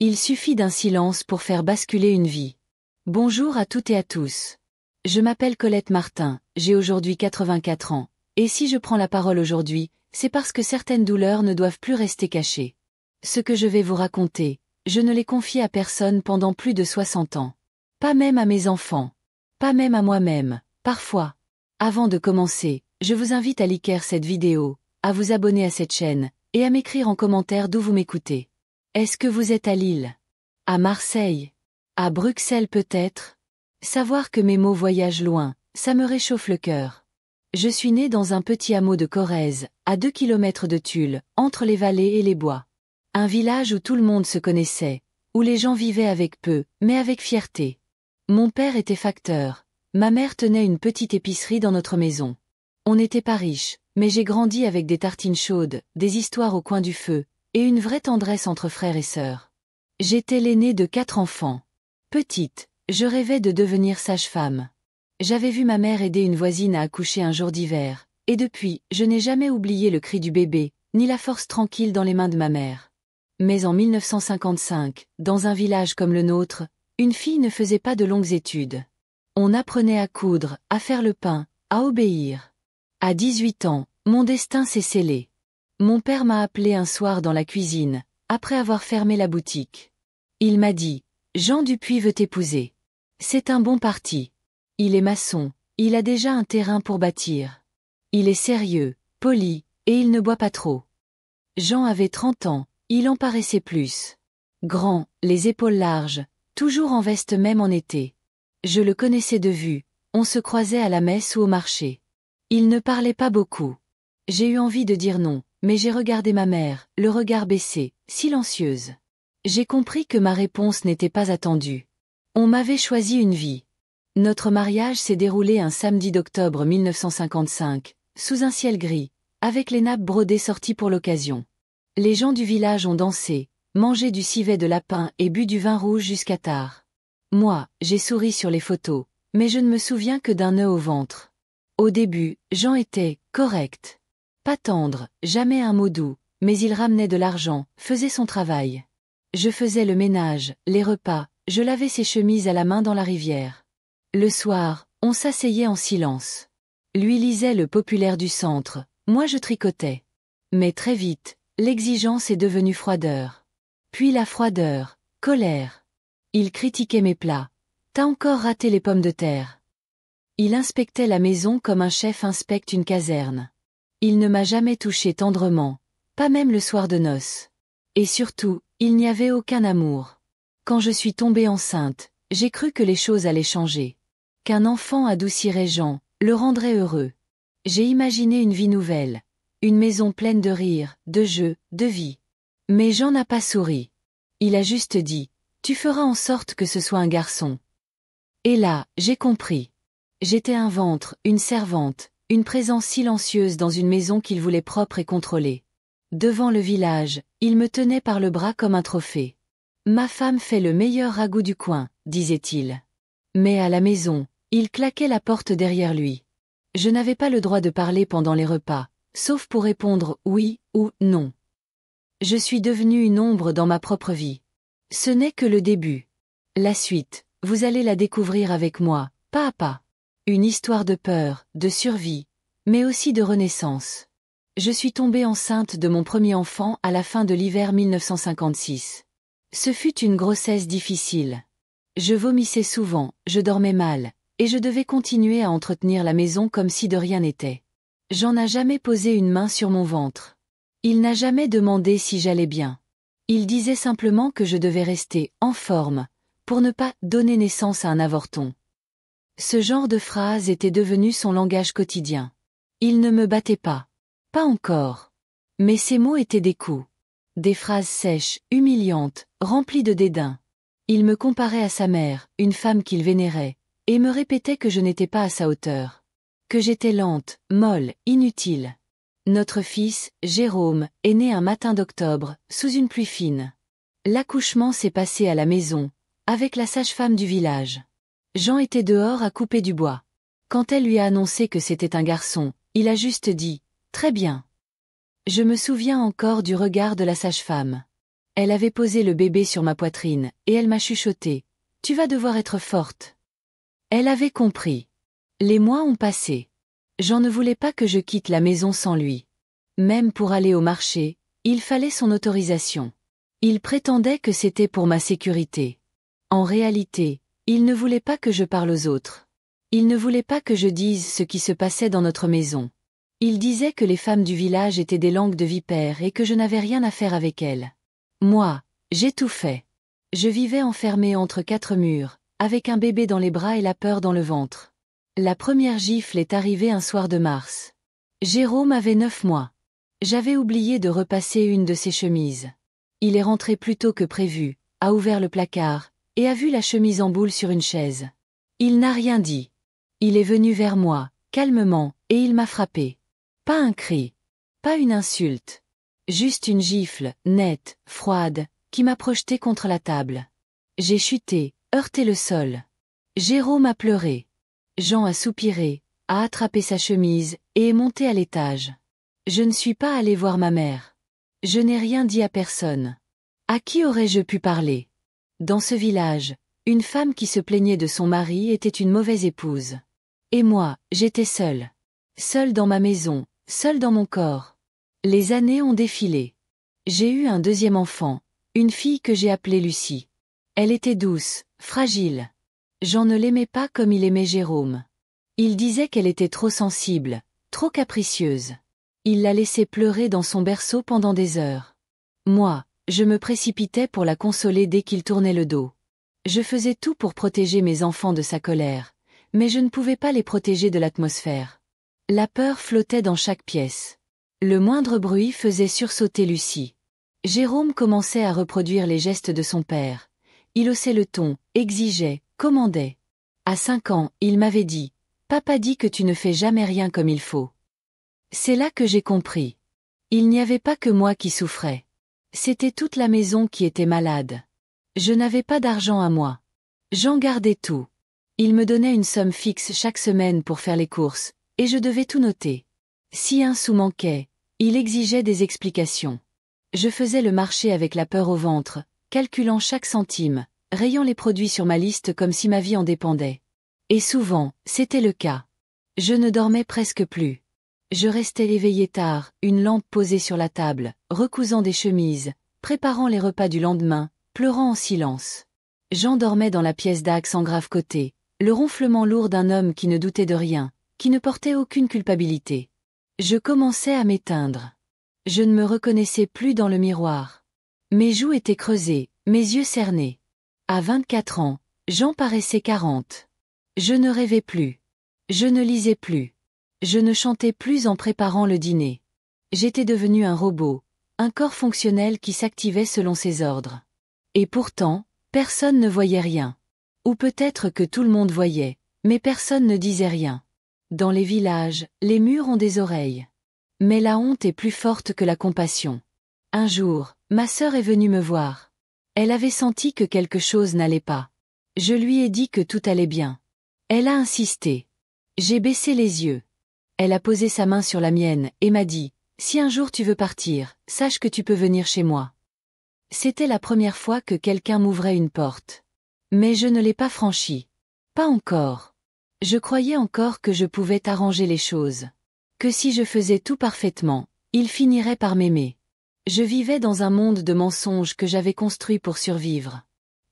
Il suffit d'un silence pour faire basculer une vie. Bonjour à toutes et à tous. Je m'appelle Colette Martin, j'ai aujourd'hui 84 ans, et si je prends la parole aujourd'hui, c'est parce que certaines douleurs ne doivent plus rester cachées. Ce que je vais vous raconter, je ne l'ai confié à personne pendant plus de 60 ans. Pas même à mes enfants. Pas même à moi-même, parfois. Avant de commencer, je vous invite à liker cette vidéo, à vous abonner à cette chaîne, et à m'écrire en commentaire d'où vous m'écoutez. Est-ce que vous êtes à Lille? À Marseille? À Bruxelles peut-être? Savoir que mes mots voyagent loin, ça me réchauffe le cœur. Je suis née dans un petit hameau de Corrèze, à 2 kilomètres de Tulle, entre les vallées et les bois. Un village où tout le monde se connaissait, où les gens vivaient avec peu, mais avec fierté. Mon père était facteur, ma mère tenait une petite épicerie dans notre maison. On n'était pas riches, mais j'ai grandi avec des tartines chaudes, des histoires au coin du feu, et une vraie tendresse entre frères et sœurs. J'étais l'aînée de 4 enfants. Petite, je rêvais de devenir sage-femme. J'avais vu ma mère aider une voisine à accoucher un jour d'hiver, et depuis, je n'ai jamais oublié le cri du bébé, ni la force tranquille dans les mains de ma mère. Mais en 1955, dans un village comme le nôtre, une fille ne faisait pas de longues études. On apprenait à coudre, à faire le pain, à obéir. À 18 ans, mon destin s'est scellé. Mon père m'a appelé un soir dans la cuisine, après avoir fermé la boutique. Il m'a dit, « Jean Dupuis veut t'épouser. C'est un bon parti. Il est maçon, il a déjà un terrain pour bâtir. Il est sérieux, poli, et il ne boit pas trop. » Jean avait 30 ans, il en paraissait plus. Grand, les épaules larges, toujours en veste même en été. Je le connaissais de vue, on se croisait à la messe ou au marché. Il ne parlait pas beaucoup. J'ai eu envie de dire non, mais j'ai regardé ma mère, le regard baissé, silencieuse. J'ai compris que ma réponse n'était pas attendue. On m'avait choisi une vie. Notre mariage s'est déroulé un samedi d'octobre 1955, sous un ciel gris, avec les nappes brodées sorties pour l'occasion. Les gens du village ont dansé, mangé du civet de lapin et bu du vin rouge jusqu'à tard. Moi, j'ai souri sur les photos, mais je ne me souviens que d'un nœud au ventre. Au début, Jean était correct. Pas tendre, jamais un mot doux, mais il ramenait de l'argent, faisait son travail. Je faisais le ménage, les repas, je lavais ses chemises à la main dans la rivière. Le soir, on s'asseyait en silence. Lui lisait le Populaire du Centre, moi je tricotais. Mais très vite, l'exigence est devenue froideur. Puis la froideur, colère. Il critiquait mes plats. T'as encore raté les pommes de terre. Il inspectait la maison comme un chef inspecte une caserne. Il ne m'a jamais touché tendrement, pas même le soir de noces. Et surtout, il n'y avait aucun amour. Quand je suis tombée enceinte, j'ai cru que les choses allaient changer. Qu'un enfant adoucirait Jean, le rendrait heureux. J'ai imaginé une vie nouvelle. Une maison pleine de rire, de jeux, de vie. Mais Jean n'a pas souri. Il a juste dit, « Tu feras en sorte que ce soit un garçon. » Et là, j'ai compris. J'étais un ventre, une servante, une présence silencieuse dans une maison qu'il voulait propre et contrôlée. Devant le village, il me tenait par le bras comme un trophée. « Ma femme fait le meilleur ragoût du coin, » disait-il. Mais à la maison, il claquait la porte derrière lui. Je n'avais pas le droit de parler pendant les repas, sauf pour répondre oui ou non. Je suis devenue une ombre dans ma propre vie. Ce n'est que le début. La suite, vous allez la découvrir avec moi, pas à pas. Une histoire de peur, de survie, mais aussi de renaissance. Je suis tombée enceinte de mon premier enfant à la fin de l'hiver 1956. Ce fut une grossesse difficile. Je vomissais souvent, je dormais mal, et je devais continuer à entretenir la maison comme si de rien n'était. Jean n'a jamais posé une main sur mon ventre. Il n'a jamais demandé si j'allais bien. Il disait simplement que je devais rester en forme, pour ne pas donner naissance à un avorton. Ce genre de phrase était devenu son langage quotidien. Il ne me battait pas. Pas encore. Mais ces mots étaient des coups. Des phrases sèches, humiliantes, remplies de dédain. Il me comparait à sa mère, une femme qu'il vénérait, et me répétait que je n'étais pas à sa hauteur. Que j'étais lente, molle, inutile. Notre fils, Jérôme, est né un matin d'octobre, sous une pluie fine. L'accouchement s'est passé à la maison, avec la sage-femme du village. Jean était dehors à couper du bois. Quand elle lui a annoncé que c'était un garçon, il a juste dit « Très bien ». Je me souviens encore du regard de la sage-femme. Elle avait posé le bébé sur ma poitrine, et elle m'a chuchoté. Tu vas devoir être forte. Elle avait compris. Les mois ont passé. Jean ne voulait pas que je quitte la maison sans lui. Même pour aller au marché, il fallait son autorisation. Il prétendait que c'était pour ma sécurité. En réalité, il ne voulait pas que je parle aux autres. Il ne voulait pas que je dise ce qui se passait dans notre maison. Il disait que les femmes du village étaient des langues de vipères et que je n'avais rien à faire avec elles. Moi, j'ai tout fait. Je vivais enfermée entre 4 murs, avec un bébé dans les bras et la peur dans le ventre. La première gifle est arrivée un soir de mars. Jérôme avait 9 mois. J'avais oublié de repasser une de ses chemises. Il est rentré plus tôt que prévu, a ouvert le placard, et a vu la chemise en boule sur une chaise. Il n'a rien dit. Il est venu vers moi, calmement, et il m'a frappé. Pas un cri. Pas une insulte. Juste une gifle, nette, froide, qui m'a projeté contre la table. J'ai chuté, heurté le sol. Jérôme a pleuré. Jean a soupiré, a attrapé sa chemise, et est monté à l'étage. Je ne suis pas allé voir ma mère. Je n'ai rien dit à personne. À qui aurais-je pu parler? Dans ce village, une femme qui se plaignait de son mari était une mauvaise épouse. Et moi, j'étais seule. Seule dans ma maison, seule dans mon corps. Les années ont défilé. J'ai eu un deuxième enfant, une fille que j'ai appelée Lucie. Elle était douce, fragile. Jean ne l'aimait pas comme il aimait Jérôme. Il disait qu'elle était trop sensible, trop capricieuse. Il la laissait pleurer dans son berceau pendant des heures. Moi, je me précipitais pour la consoler dès qu'il tournait le dos. Je faisais tout pour protéger mes enfants de sa colère, mais je ne pouvais pas les protéger de l'atmosphère. La peur flottait dans chaque pièce. Le moindre bruit faisait sursauter Lucie. Jérôme commençait à reproduire les gestes de son père. Il haussait le ton, exigeait, commandait. À 5 ans, il m'avait dit « Papa dit que tu ne fais jamais rien comme il faut ». C'est là que j'ai compris. Il n'y avait pas que moi qui souffrais. C'était toute la maison qui était malade. Je n'avais pas d'argent à moi. J'en gardais tout. Il me donnait une somme fixe chaque semaine pour faire les courses, et je devais tout noter. Si un sou manquait, il exigeait des explications. Je faisais le marché avec la peur au ventre, calculant chaque centime, rayant les produits sur ma liste comme si ma vie en dépendait. Et souvent, c'était le cas. Je ne dormais presque plus. Je restais éveillée tard, une lampe posée sur la table, recousant des chemises, préparant les repas du lendemain, pleurant en silence. Jean dormait dans la pièce d'Axe en grave côté, le ronflement lourd d'un homme qui ne doutait de rien, qui ne portait aucune culpabilité. Je commençais à m'éteindre. Je ne me reconnaissais plus dans le miroir. Mes joues étaient creusées, mes yeux cernés. À 24 ans, Jean paraissait 40. Je ne rêvais plus. Je ne lisais plus. Je ne chantais plus en préparant le dîner. J'étais devenu un robot, un corps fonctionnel qui s'activait selon ses ordres. Et pourtant, personne ne voyait rien. Ou peut-être que tout le monde voyait, mais personne ne disait rien. Dans les villages, les murs ont des oreilles. Mais la honte est plus forte que la compassion. Un jour, ma sœur est venue me voir. Elle avait senti que quelque chose n'allait pas. Je lui ai dit que tout allait bien. Elle a insisté. J'ai baissé les yeux. Elle a posé sa main sur la mienne et m'a dit « Si un jour tu veux partir, sache que tu peux venir chez moi ». C'était la première fois que quelqu'un m'ouvrait une porte. Mais je ne l'ai pas franchie. Pas encore. Je croyais encore que je pouvais arranger les choses. Que si je faisais tout parfaitement, il finirait par m'aimer. Je vivais dans un monde de mensonges que j'avais construit pour survivre.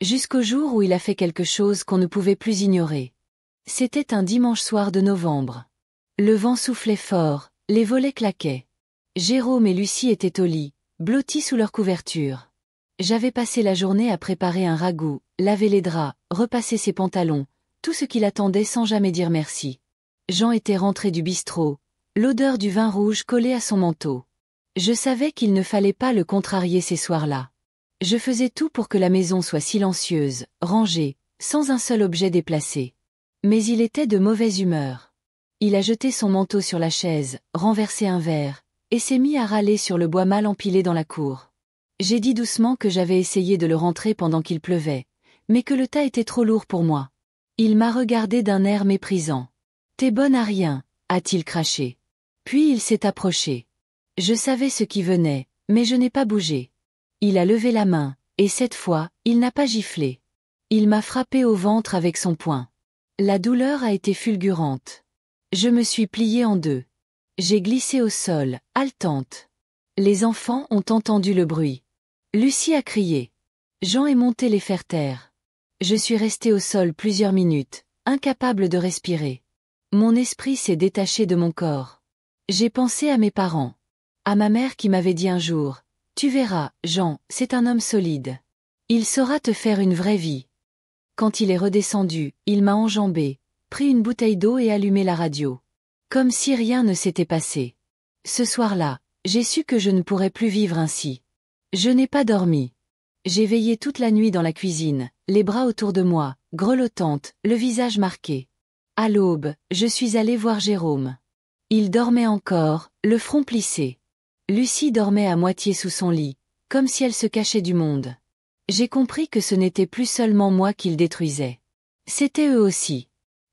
Jusqu'au jour où il a fait quelque chose qu'on ne pouvait plus ignorer. C'était un dimanche soir de novembre. Le vent soufflait fort, les volets claquaient. Jérôme et Lucie étaient au lit, blottis sous leur couverture. J'avais passé la journée à préparer un ragoût, laver les draps, repasser ses pantalons, tout ce qu'il attendait sans jamais dire merci. Jean était rentré du bistrot, l'odeur du vin rouge collée à son manteau. Je savais qu'il ne fallait pas le contrarier ces soirs-là. Je faisais tout pour que la maison soit silencieuse, rangée, sans un seul objet déplacé. Mais il était de mauvaise humeur. Il a jeté son manteau sur la chaise, renversé un verre, et s'est mis à râler sur le bois mal empilé dans la cour. J'ai dit doucement que j'avais essayé de le rentrer pendant qu'il pleuvait, mais que le tas était trop lourd pour moi. Il m'a regardé d'un air méprisant. « T'es bonne à rien », a-t-il craché. Puis il s'est approché. Je savais ce qui venait, mais je n'ai pas bougé. Il a levé la main, et cette fois, il n'a pas giflé. Il m'a frappé au ventre avec son poing. La douleur a été fulgurante. Je me suis pliée en deux. J'ai glissé au sol, haletante. Les enfants ont entendu le bruit. Lucie a crié. Jean est monté les faire taire. Je suis restée au sol plusieurs minutes, incapable de respirer. Mon esprit s'est détaché de mon corps. J'ai pensé à mes parents. À ma mère qui m'avait dit un jour, « Tu verras, Jean, c'est un homme solide. Il saura te faire une vraie vie. » Quand il est redescendu, il m'a enjambé, pris une bouteille d'eau et allumé la radio. Comme si rien ne s'était passé. Ce soir-là, j'ai su que je ne pourrais plus vivre ainsi. Je n'ai pas dormi. J'ai veillé toute la nuit dans la cuisine, les bras autour de moi, grelottante, le visage marqué. À l'aube, je suis allée voir Jérôme. Il dormait encore, le front plissé. Lucie dormait à moitié sous son lit, comme si elle se cachait du monde. J'ai compris que ce n'était plus seulement moi qu'il détruisait. C'était eux aussi.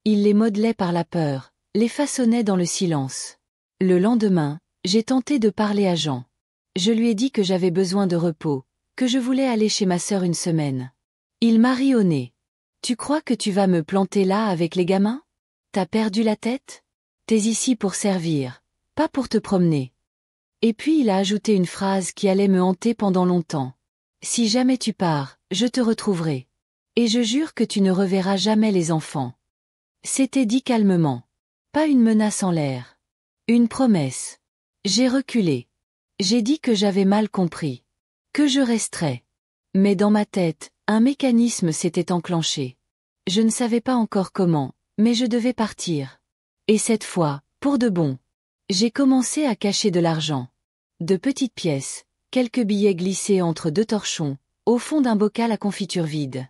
Il les modelait par la peur, les façonnait dans le silence. Le lendemain, j'ai tenté de parler à Jean. Je lui ai dit que j'avais besoin de repos, que je voulais aller chez ma sœur une semaine. Il m'a ri au nez. Tu crois que tu vas me planter là avec les gamins? T'as perdu la tête? T'es ici pour servir, pas pour te promener. Et puis il a ajouté une phrase qui allait me hanter pendant longtemps. Si jamais tu pars, je te retrouverai. Et je jure que tu ne reverras jamais les enfants. C'était dit calmement. Pas une menace en l'air. Une promesse. J'ai reculé. J'ai dit que j'avais mal compris. Que je resterais. Mais dans ma tête, un mécanisme s'était enclenché. Je ne savais pas encore comment, mais je devais partir. Et cette fois, pour de bon. J'ai commencé à cacher de l'argent. De petites pièces, quelques billets glissés entre deux torchons, au fond d'un bocal à confiture vide.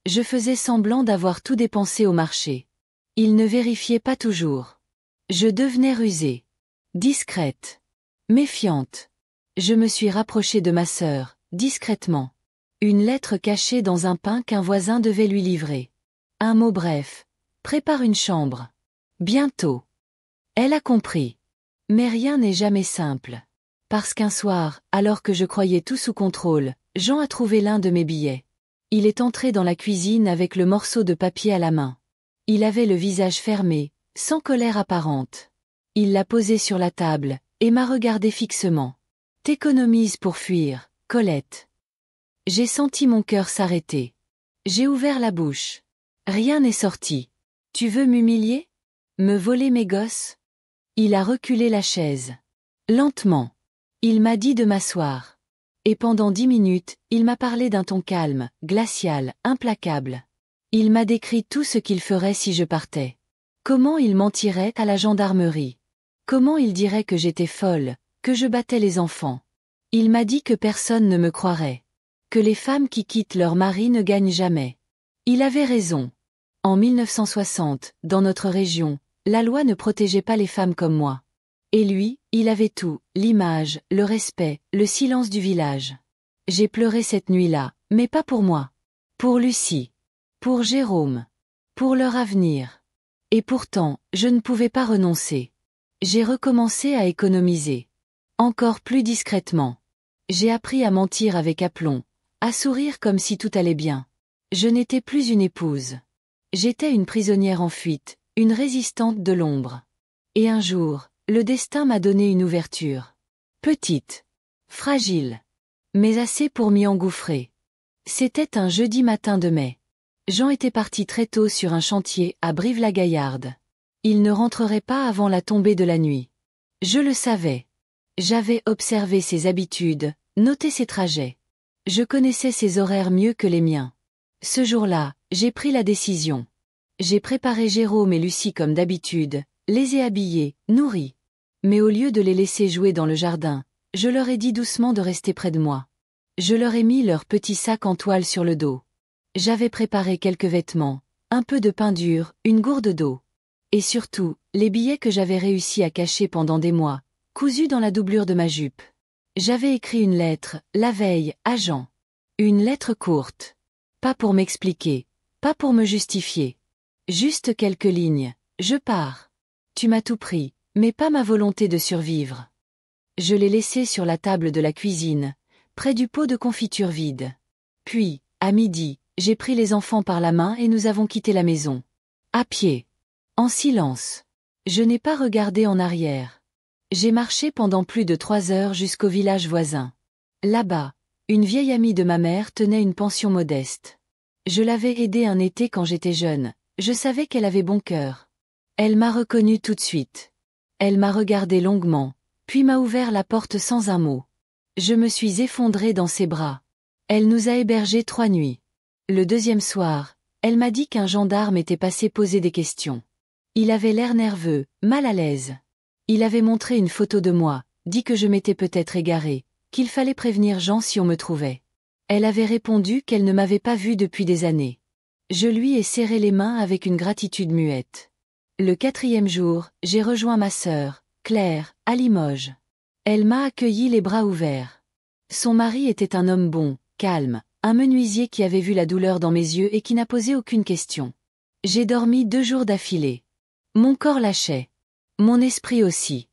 Je faisais semblant d'avoir tout dépensé au marché. Il ne vérifiait pas toujours. Je devenais rusée. Discrète. Méfiante. Je me suis rapprochée de ma sœur, discrètement. Une lettre cachée dans un pain qu'un voisin devait lui livrer. Un mot bref. Prépare une chambre. Bientôt. Elle a compris. Mais rien n'est jamais simple. Parce qu'un soir, alors que je croyais tout sous contrôle, Jean a trouvé l'un de mes billets. Il est entré dans la cuisine avec le morceau de papier à la main. Il avait le visage fermé, sans colère apparente. Il l'a posé sur la table, et m'a regardé fixement. T'économises pour fuir, Colette. J'ai senti mon cœur s'arrêter. J'ai ouvert la bouche. Rien n'est sorti. Tu veux m'humilier? Me voler mes gosses? Il a reculé la chaise. Lentement. Il m'a dit de m'asseoir. Et pendant 10 minutes, il m'a parlé d'un ton calme, glacial, implacable. Il m'a décrit tout ce qu'il ferait si je partais. Comment il mentirait à la gendarmerie. Comment il dirait que j'étais folle, que je battais les enfants. Il m'a dit que personne ne me croirait. Que les femmes qui quittent leur mari ne gagnent jamais. Il avait raison. En 1960, dans notre région, la loi ne protégeait pas les femmes comme moi. Et lui, il avait tout, l'image, le respect, le silence du village. J'ai pleuré cette nuit-là, mais pas pour moi. Pour Lucie. Pour Jérôme. Pour leur avenir. Et pourtant, je ne pouvais pas renoncer. J'ai recommencé à économiser. Encore plus discrètement. J'ai appris à mentir avec aplomb, à sourire comme si tout allait bien. Je n'étais plus une épouse. J'étais une prisonnière en fuite, une résistante de l'ombre. Et un jour, le destin m'a donné une ouverture. Petite. Fragile. Mais assez pour m'y engouffrer. C'était un jeudi matin de mai. Jean était parti très tôt sur un chantier à Brive-la-Gaillarde. Il ne rentrerait pas avant la tombée de la nuit. Je le savais. J'avais observé ses habitudes, noté ses trajets. Je connaissais ses horaires mieux que les miens. Ce jour-là, j'ai pris la décision. J'ai préparé Jérôme et Lucie comme d'habitude, les ai habillés, nourris. Mais au lieu de les laisser jouer dans le jardin, je leur ai dit doucement de rester près de moi. Je leur ai mis leur petit sac en toile sur le dos. J'avais préparé quelques vêtements, un peu de pain dur, une gourde d'eau. Et surtout, les billets que j'avais réussi à cacher pendant des mois, cousus dans la doublure de ma jupe. J'avais écrit une lettre, la veille, à Jean. Une lettre courte. Pas pour m'expliquer, pas pour me justifier. Juste quelques lignes. Je pars. Tu m'as tout pris, mais pas ma volonté de survivre. Je l'ai laissé sur la table de la cuisine, près du pot de confiture vide. Puis, à midi, j'ai pris les enfants par la main et nous avons quitté la maison. À pied. En silence. Je n'ai pas regardé en arrière. J'ai marché pendant plus de 3 heures jusqu'au village voisin. Là-bas, une vieille amie de ma mère tenait une pension modeste. Je l'avais aidée un été quand j'étais jeune, je savais qu'elle avait bon cœur. Elle m'a reconnu tout de suite. Elle m'a regardé longuement, puis m'a ouvert la porte sans un mot. Je me suis effondrée dans ses bras. Elle nous a hébergés 3 nuits. Le deuxième soir, elle m'a dit qu'un gendarme était passé poser des questions. Il avait l'air nerveux, mal à l'aise. Il avait montré une photo de moi, dit que je m'étais peut-être égarée, qu'il fallait prévenir Jean si on me trouvait. Elle avait répondu qu'elle ne m'avait pas vue depuis des années. Je lui ai serré les mains avec une gratitude muette. Le 4e jour, j'ai rejoint ma sœur, Claire, à Limoges. Elle m'a accueilli les bras ouverts. Son mari était un homme bon, calme, un menuisier qui avait vu la douleur dans mes yeux et qui n'a posé aucune question. J'ai dormi 2 jours d'affilée. Mon corps lâchait. Mon esprit aussi.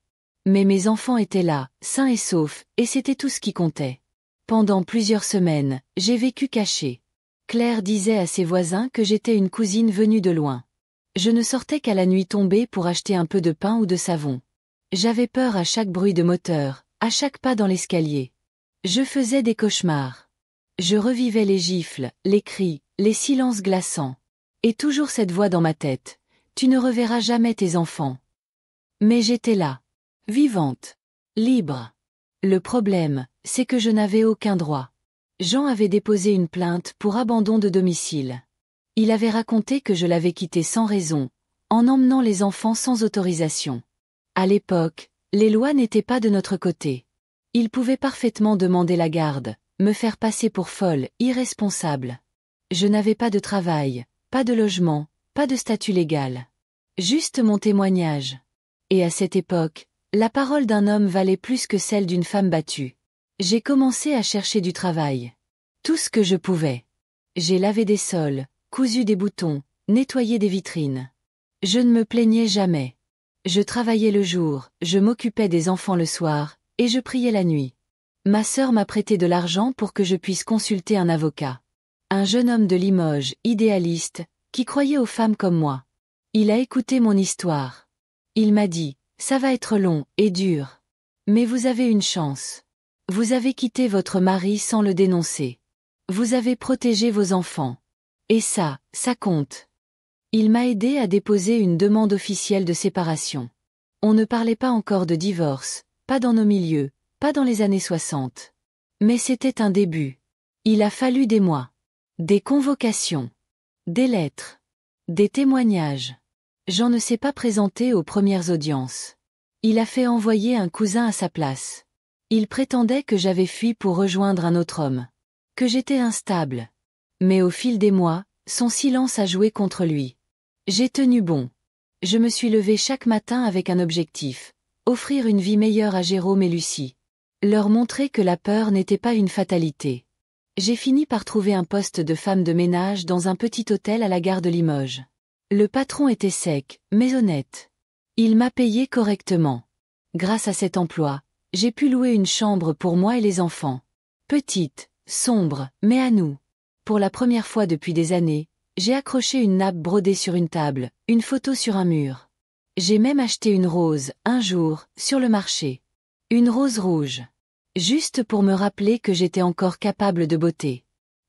Mais mes enfants étaient là, sains et saufs, et c'était tout ce qui comptait. Pendant plusieurs semaines, j'ai vécu cachée. Claire disait à ses voisins que j'étais une cousine venue de loin. Je ne sortais qu'à la nuit tombée pour acheter un peu de pain ou de savon. J'avais peur à chaque bruit de moteur, à chaque pas dans l'escalier. Je faisais des cauchemars. Je revivais les gifles, les cris, les silences glaçants. Et toujours cette voix dans ma tête. Tu ne reverras jamais tes enfants. Mais j'étais là. Vivante. Libre. Le problème, c'est que je n'avais aucun droit. Jean avait déposé une plainte pour abandon de domicile. Il avait raconté que je l'avais quitté sans raison, en emmenant les enfants sans autorisation. À l'époque, les lois n'étaient pas de notre côté. Il pouvait parfaitement demander la garde, me faire passer pour folle, irresponsable. Je n'avais pas de travail, pas de logement, pas de statut légal. Juste mon témoignage. Et à cette époque, la parole d'un homme valait plus que celle d'une femme battue. J'ai commencé à chercher du travail. Tout ce que je pouvais. J'ai lavé des sols, cousu des boutons, nettoyé des vitrines. Je ne me plaignais jamais. Je travaillais le jour, je m'occupais des enfants le soir, et je priais la nuit. Ma sœur m'a prêté de l'argent pour que je puisse consulter un avocat. Un jeune homme de Limoges, idéaliste, qui croyait aux femmes comme moi. Il a écouté mon histoire. Il m'a dit, ça va être long et dur. Mais vous avez une chance. Vous avez quitté votre mari sans le dénoncer. Vous avez protégé vos enfants. Et ça compte. Il m'a aidé à déposer une demande officielle de séparation. On ne parlait pas encore de divorce, pas dans nos milieux, pas dans les années 60. Mais c'était un début. Il a fallu des mois. Des convocations. Des lettres. Des témoignages. Jean ne s'est pas présenté aux premières audiences. Il a fait envoyer un cousin à sa place. Il prétendait que j'avais fui pour rejoindre un autre homme. Que j'étais instable. Mais au fil des mois, son silence a joué contre lui. J'ai tenu bon. Je me suis levée chaque matin avec un objectif. Offrir une vie meilleure à Jérôme et Lucie. Leur montrer que la peur n'était pas une fatalité. J'ai fini par trouver un poste de femme de ménage dans un petit hôtel à la gare de Limoges. Le patron était sec, mais honnête. Il m'a payé correctement. Grâce à cet emploi, j'ai pu louer une chambre pour moi et les enfants. Petite, sombre, mais à nous. Pour la première fois depuis des années, j'ai accroché une nappe brodée sur une table, une photo sur un mur. J'ai même acheté une rose, un jour, sur le marché. Une rose rouge. Juste pour me rappeler que j'étais encore capable de beauté.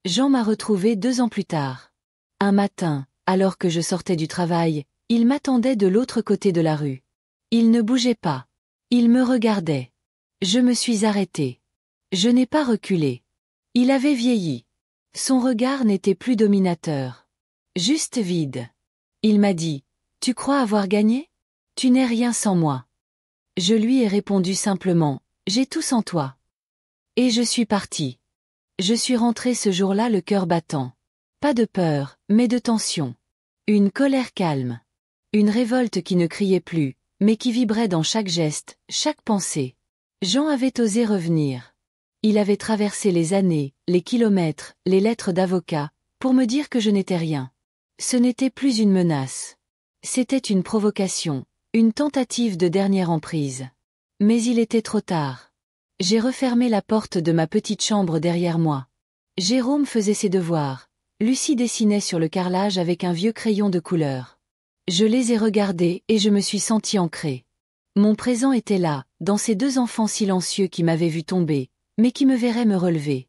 Jean m'a retrouvée 2 ans plus tard. Un matin, alors que je sortais du travail, il m'attendait de l'autre côté de la rue. Il ne bougeait pas. Il me regardait. Je me suis arrêtée. Je n'ai pas reculé. Il avait vieilli. Son regard n'était plus dominateur. Juste vide. Il m'a dit, « Tu crois avoir gagné ? Tu n'es rien sans moi. » Je lui ai répondu simplement, « J'ai tout sans toi. » Et je suis partie. Je suis rentrée ce jour-là le cœur battant. Pas de peur, mais de tension. Une colère calme. Une révolte qui ne criait plus, mais qui vibrait dans chaque geste, chaque pensée. Jean avait osé revenir. Il avait traversé les années, les kilomètres, les lettres d'avocat, pour me dire que je n'étais rien. Ce n'était plus une menace. C'était une provocation, une tentative de dernière emprise. Mais il était trop tard. J'ai refermé la porte de ma petite chambre derrière moi. Jérôme faisait ses devoirs. Lucie dessinait sur le carrelage avec un vieux crayon de couleur. Je les ai regardés et je me suis sentie ancrée. Mon présent était là, dans ces deux enfants silencieux qui m'avaient vu tomber, mais qui me verraient me relever.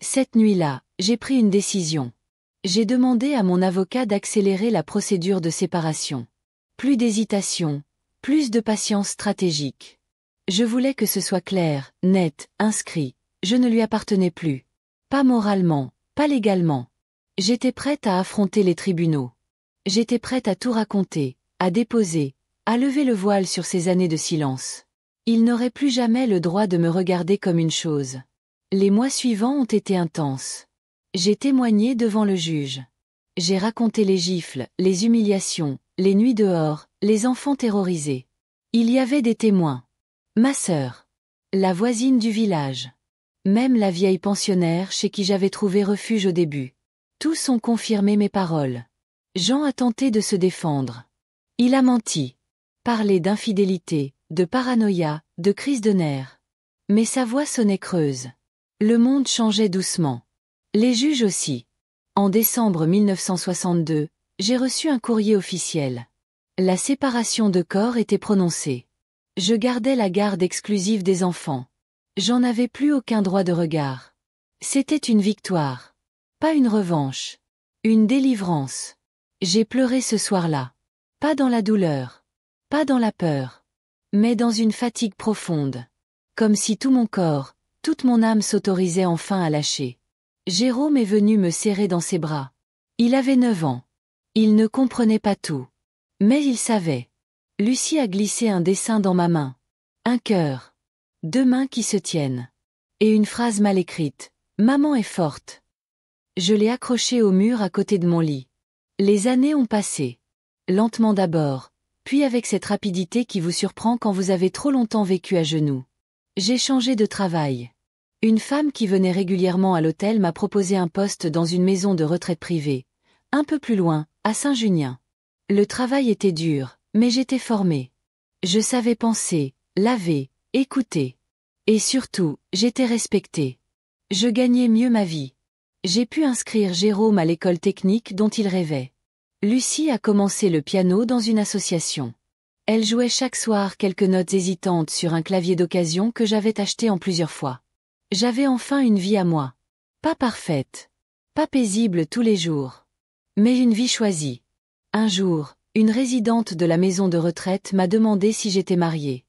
Cette nuit-là, j'ai pris une décision. J'ai demandé à mon avocat d'accélérer la procédure de séparation. Plus d'hésitation, plus de patience stratégique. Je voulais que ce soit clair, net, inscrit. Je ne lui appartenais plus. Pas moralement, pas légalement. J'étais prête à affronter les tribunaux. J'étais prête à tout raconter, à déposer, à lever le voile sur ces années de silence. Il n'aurait plus jamais le droit de me regarder comme une chose. Les mois suivants ont été intenses. J'ai témoigné devant le juge. J'ai raconté les gifles, les humiliations, les nuits dehors, les enfants terrorisés. Il y avait des témoins. Ma sœur. La voisine du village. Même la vieille pensionnaire chez qui j'avais trouvé refuge au début. Tous ont confirmé mes paroles. Jean a tenté de se défendre. Il a menti. Parlé d'infidélité, de paranoïa, de crise de nerfs. Mais sa voix sonnait creuse. Le monde changeait doucement. Les juges aussi. En décembre 1962, j'ai reçu un courrier officiel. La séparation de corps était prononcée. Je gardais la garde exclusive des enfants. J'en avais plus aucun droit de regard. C'était une victoire. Pas une revanche. Une délivrance. J'ai pleuré ce soir-là. Pas dans la douleur. Pas dans la peur. Mais dans une fatigue profonde. Comme si tout mon corps, toute mon âme s'autorisait enfin à lâcher. Jérôme est venu me serrer dans ses bras. Il avait 9 ans. Il ne comprenait pas tout. Mais il savait. Lucie a glissé un dessin dans ma main. Un cœur. 2 mains qui se tiennent. Et une phrase mal écrite. Maman est forte. Je l'ai accroché au mur à côté de mon lit. Les années ont passé. Lentement d'abord, puis avec cette rapidité qui vous surprend quand vous avez trop longtemps vécu à genoux. J'ai changé de travail. Une femme qui venait régulièrement à l'hôtel m'a proposé un poste dans une maison de retraite privée. Un peu plus loin, à Saint-Junien. Le travail était dur, mais j'étais formée. Je savais penser, laver, écouter. Et surtout, j'étais respectée. Je gagnais mieux ma vie. J'ai pu inscrire Jérôme à l'école technique dont il rêvait. Lucie a commencé le piano dans une association. Elle jouait chaque soir quelques notes hésitantes sur un clavier d'occasion que j'avais acheté en plusieurs fois. J'avais enfin une vie à moi. Pas parfaite. Pas paisible tous les jours. Mais une vie choisie. Un jour, une résidente de la maison de retraite m'a demandé si j'étais mariée.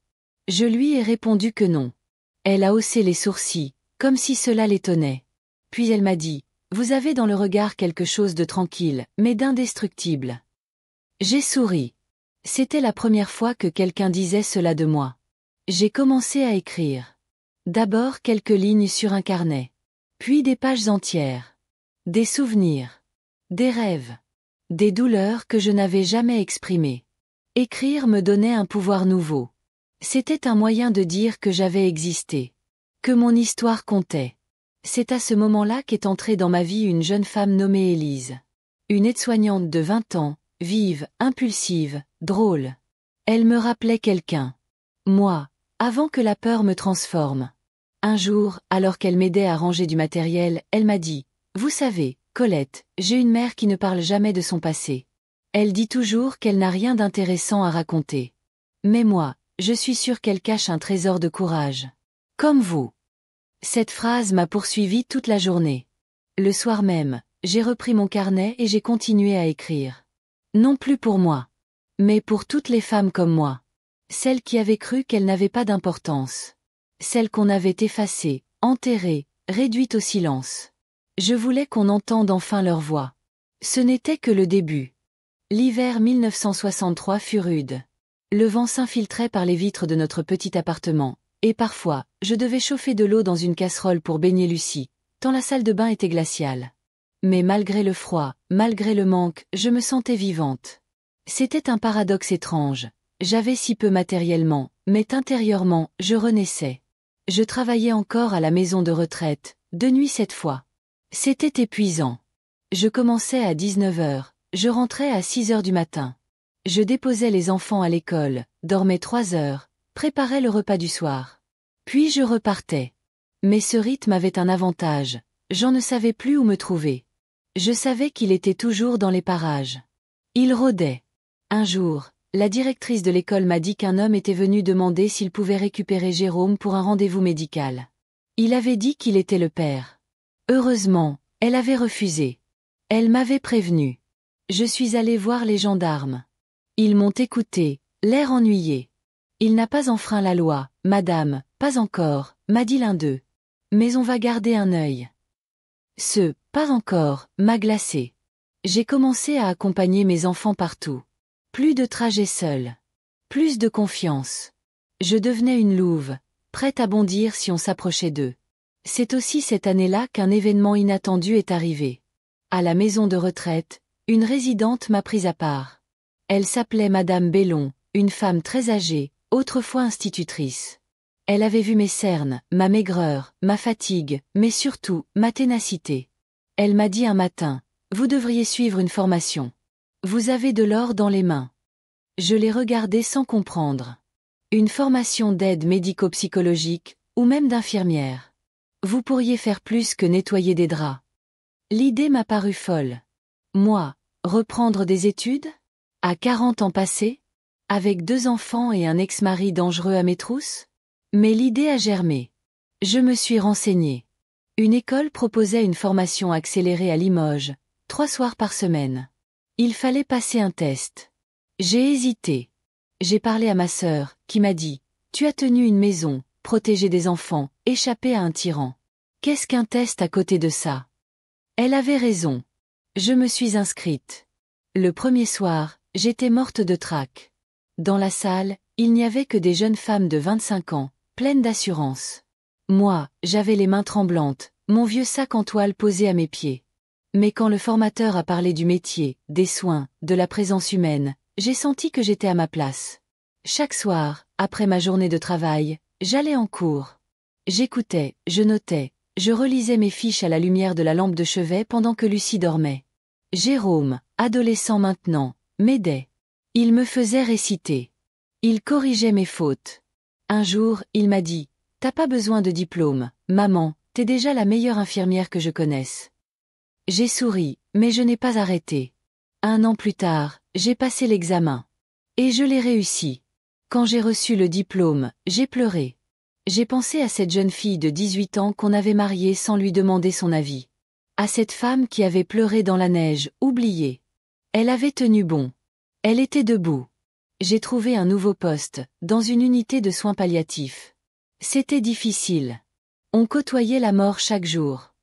Je lui ai répondu que non. Elle a haussé les sourcils, comme si cela l'étonnait. Puis elle m'a dit, « Vous avez dans le regard quelque chose de tranquille, mais d'indestructible. » J'ai souri. C'était la première fois que quelqu'un disait cela de moi. J'ai commencé à écrire. D'abord quelques lignes sur un carnet. Puis des pages entières. Des souvenirs. Des rêves. Des douleurs que je n'avais jamais exprimées. Écrire me donnait un pouvoir nouveau. C'était un moyen de dire que j'avais existé. Que mon histoire comptait. C'est à ce moment-là qu'est entrée dans ma vie une jeune femme nommée Élise. Une aide-soignante de 20 ans, vive, impulsive, drôle. Elle me rappelait quelqu'un. Moi, avant que la peur me transforme. Un jour, alors qu'elle m'aidait à ranger du matériel, elle m'a dit, « Vous savez, Colette, j'ai une mère qui ne parle jamais de son passé. Elle dit toujours qu'elle n'a rien d'intéressant à raconter. Mais moi, je suis sûre qu'elle cache un trésor de courage. Comme vous. » Cette phrase m'a poursuivie toute la journée. Le soir même, j'ai repris mon carnet et j'ai continué à écrire. Non plus pour moi. Mais pour toutes les femmes comme moi. Celles qui avaient cru qu'elles n'avaient pas d'importance. Celles qu'on avait effacées, enterrées, réduites au silence. Je voulais qu'on entende enfin leur voix. Ce n'était que le début. L'hiver 1963 fut rude. Le vent s'infiltrait par les vitres de notre petit appartement. Et parfois, je devais chauffer de l'eau dans une casserole pour baigner Lucie, tant la salle de bain était glaciale. Mais malgré le froid, malgré le manque, je me sentais vivante. C'était un paradoxe étrange. J'avais si peu matériellement, mais intérieurement, je renaissais. Je travaillais encore à la maison de retraite, de nuit cette fois. C'était épuisant. Je commençais à 19 heures, je rentrais à 6 heures du matin. Je déposais les enfants à l'école, dormais 3 heures, préparais le repas du soir. Puis je repartais. Mais ce rythme avait un avantage, j'en ne savais plus où me trouver. Je savais qu'il était toujours dans les parages. Il rôdait. Un jour, la directrice de l'école m'a dit qu'un homme était venu demander s'il pouvait récupérer Jérôme pour un rendez-vous médical. Il avait dit qu'il était le père. Heureusement, elle avait refusé. Elle m'avait prévenu. Je suis allée voir les gendarmes. Ils m'ont écouté, l'air ennuyé. Il n'a pas enfreint la loi, madame, pas encore, m'a dit l'un d'eux. Mais on va garder un œil. Ce « pas encore » m'a glacé. J'ai commencé à accompagner mes enfants partout. Plus de trajets seuls. Plus de confiance. Je devenais une louve, prête à bondir si on s'approchait d'eux. C'est aussi cette année-là qu'un événement inattendu est arrivé. À la maison de retraite, une résidente m'a prise à part. Elle s'appelait Madame Bellon, une femme très âgée, autrefois institutrice. Elle avait vu mes cernes, ma maigreur, ma fatigue, mais surtout, ma ténacité. Elle m'a dit un matin, « Vous devriez suivre une formation. Vous avez de l'or dans les mains. » Je l'ai regardée sans comprendre. Une formation d'aide médico-psychologique, ou même d'infirmière. Vous pourriez faire plus que nettoyer des draps. L'idée m'a paru folle. Moi, reprendre des études? À 40 ans passés? Avec 2 enfants et un ex-mari dangereux à mes trousses? Mais l'idée a germé. Je me suis renseignée. Une école proposait une formation accélérée à Limoges, 3 soirs par semaine. Il fallait passer un test. J'ai hésité. J'ai parlé à ma sœur, qui m'a dit, « Tu as tenu une maison, protégé des enfants, échappé à un tyran. Qu'est-ce qu'un test à côté de ça ?» Elle avait raison. Je me suis inscrite. Le premier soir, j'étais morte de trac. Dans la salle, il n'y avait que des jeunes femmes de 25 ans, pleines d'assurance. Moi, j'avais les mains tremblantes, mon vieux sac en toile posé à mes pieds. Mais quand le formateur a parlé du métier, des soins, de la présence humaine, j'ai senti que j'étais à ma place. Chaque soir, après ma journée de travail, j'allais en cours. J'écoutais, je notais, je relisais mes fiches à la lumière de la lampe de chevet pendant que Lucie dormait. Jérôme, adolescent maintenant, m'aidait. Il me faisait réciter. Il corrigeait mes fautes. Un jour, il m'a dit, « T'as pas besoin de diplôme, maman, t'es déjà la meilleure infirmière que je connaisse. » J'ai souri, mais je n'ai pas arrêté. 1 an plus tard, j'ai passé l'examen. Et je l'ai réussi. Quand j'ai reçu le diplôme, j'ai pleuré. J'ai pensé à cette jeune fille de 18 ans qu'on avait mariée sans lui demander son avis. À cette femme qui avait pleuré dans la neige, oubliée. Elle avait tenu bon. Elle était debout. J'ai trouvé un nouveau poste, dans une unité de soins palliatifs. C'était difficile. On côtoyait la mort chaque jour.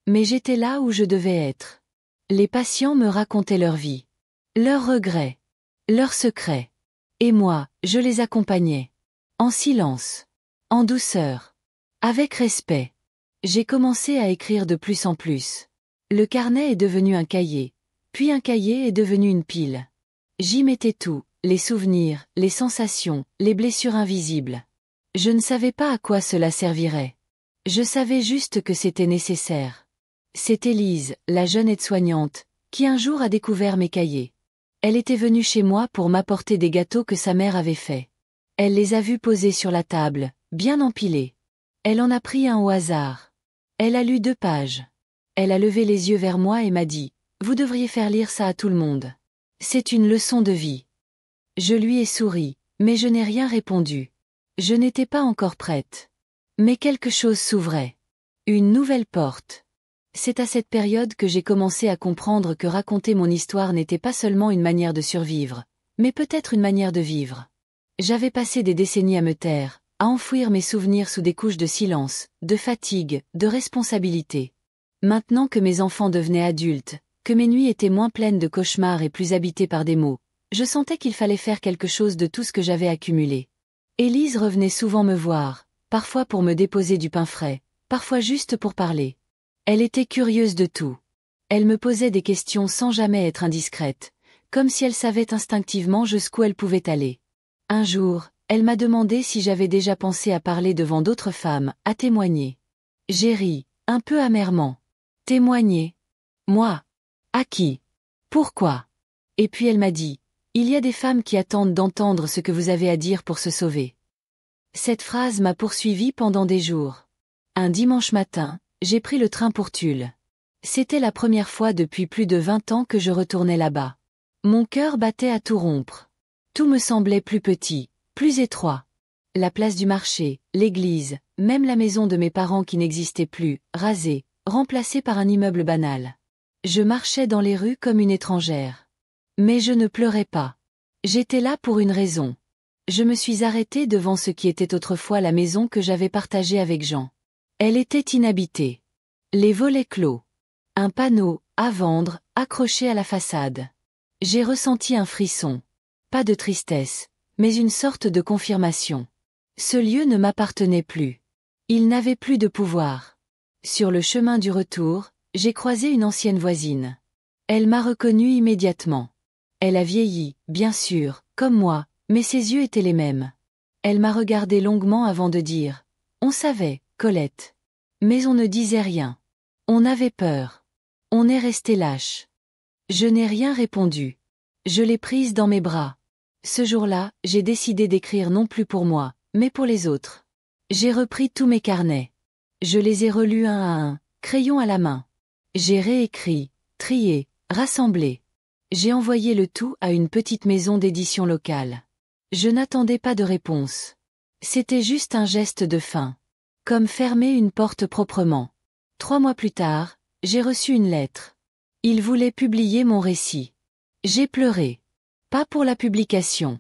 Mais j'étais là où je devais être. Les patients me racontaient leur vie. Leurs regrets. Leurs secrets. Et moi, je les accompagnais. En silence. En douceur. Avec respect. J'ai commencé à écrire de plus en plus. Le carnet est devenu un cahier. Puis un cahier est devenu une pile. J'y mettais tout, les souvenirs, les sensations, les blessures invisibles. Je ne savais pas à quoi cela servirait. Je savais juste que c'était nécessaire. C'est Élise, la jeune aide-soignante, qui un jour a découvert mes cahiers. Elle était venue chez moi pour m'apporter des gâteaux que sa mère avait faits. Elle les a vus posés sur la table, bien empilés. Elle en a pris un au hasard. Elle a lu 2 pages. Elle a levé les yeux vers moi et m'a dit, « Vous devriez faire lire ça à tout le monde. C'est une leçon de vie. » Je lui ai souri, mais je n'ai rien répondu. Je n'étais pas encore prête. Mais quelque chose s'ouvrait. Une nouvelle porte. C'est à cette période que j'ai commencé à comprendre que raconter mon histoire n'était pas seulement une manière de survivre, mais peut-être une manière de vivre. J'avais passé des décennies à me taire, à enfouir mes souvenirs sous des couches de silence, de fatigue, de responsabilité. Maintenant que mes enfants devenaient adultes, que mes nuits étaient moins pleines de cauchemars et plus habitées par des mots, je sentais qu'il fallait faire quelque chose de tout ce que j'avais accumulé. Élise revenait souvent me voir, parfois pour me déposer du pain frais, parfois juste pour parler. Elle était curieuse de tout. Elle me posait des questions sans jamais être indiscrète, comme si elle savait instinctivement jusqu'où elle pouvait aller. Un jour, elle m'a demandé si j'avais déjà pensé à parler devant d'autres femmes, à témoigner. J'ai ri, un peu amèrement. Témoigner? Moi? À qui? Pourquoi? Et puis elle m'a dit, il y a des femmes qui attendent d'entendre ce que vous avez à dire pour se sauver. Cette phrase m'a poursuivi pendant des jours. Un dimanche matin, j'ai pris le train pour Tulle. C'était la première fois depuis plus de 20 ans que je retournais là-bas. Mon cœur battait à tout rompre. Tout me semblait plus petit, plus étroit. La place du marché, l'église, même la maison de mes parents qui n'existait plus, rasée, remplacée par un immeuble banal. Je marchais dans les rues comme une étrangère. Mais je ne pleurais pas. J'étais là pour une raison. Je me suis arrêtée devant ce qui était autrefois la maison que j'avais partagée avec Jean. Elle était inhabitée. Les volets clos. Un panneau, à vendre, accroché à la façade. J'ai ressenti un frisson. Pas de tristesse, mais une sorte de confirmation. Ce lieu ne m'appartenait plus. Il n'avait plus de pouvoir. Sur le chemin du retour, j'ai croisé une ancienne voisine. Elle m'a reconnue immédiatement. Elle a vieilli, bien sûr, comme moi, mais ses yeux étaient les mêmes. Elle m'a regardé longuement avant de dire « On savait, Colette. » Mais on ne disait rien. On avait peur. On est resté lâche. Je n'ai rien répondu. Je l'ai prise dans mes bras. Ce jour-là, j'ai décidé d'écrire non plus pour moi, mais pour les autres. J'ai repris tous mes carnets. Je les ai relus un à un, crayon à la main. J'ai réécrit, trié, rassemblé. J'ai envoyé le tout à une petite maison d'édition locale. Je n'attendais pas de réponse. C'était juste un geste de fin. Comme fermer une porte proprement. 3 mois plus tard, j'ai reçu une lettre. Ils voulaient publier mon récit. J'ai pleuré. Pas pour la publication.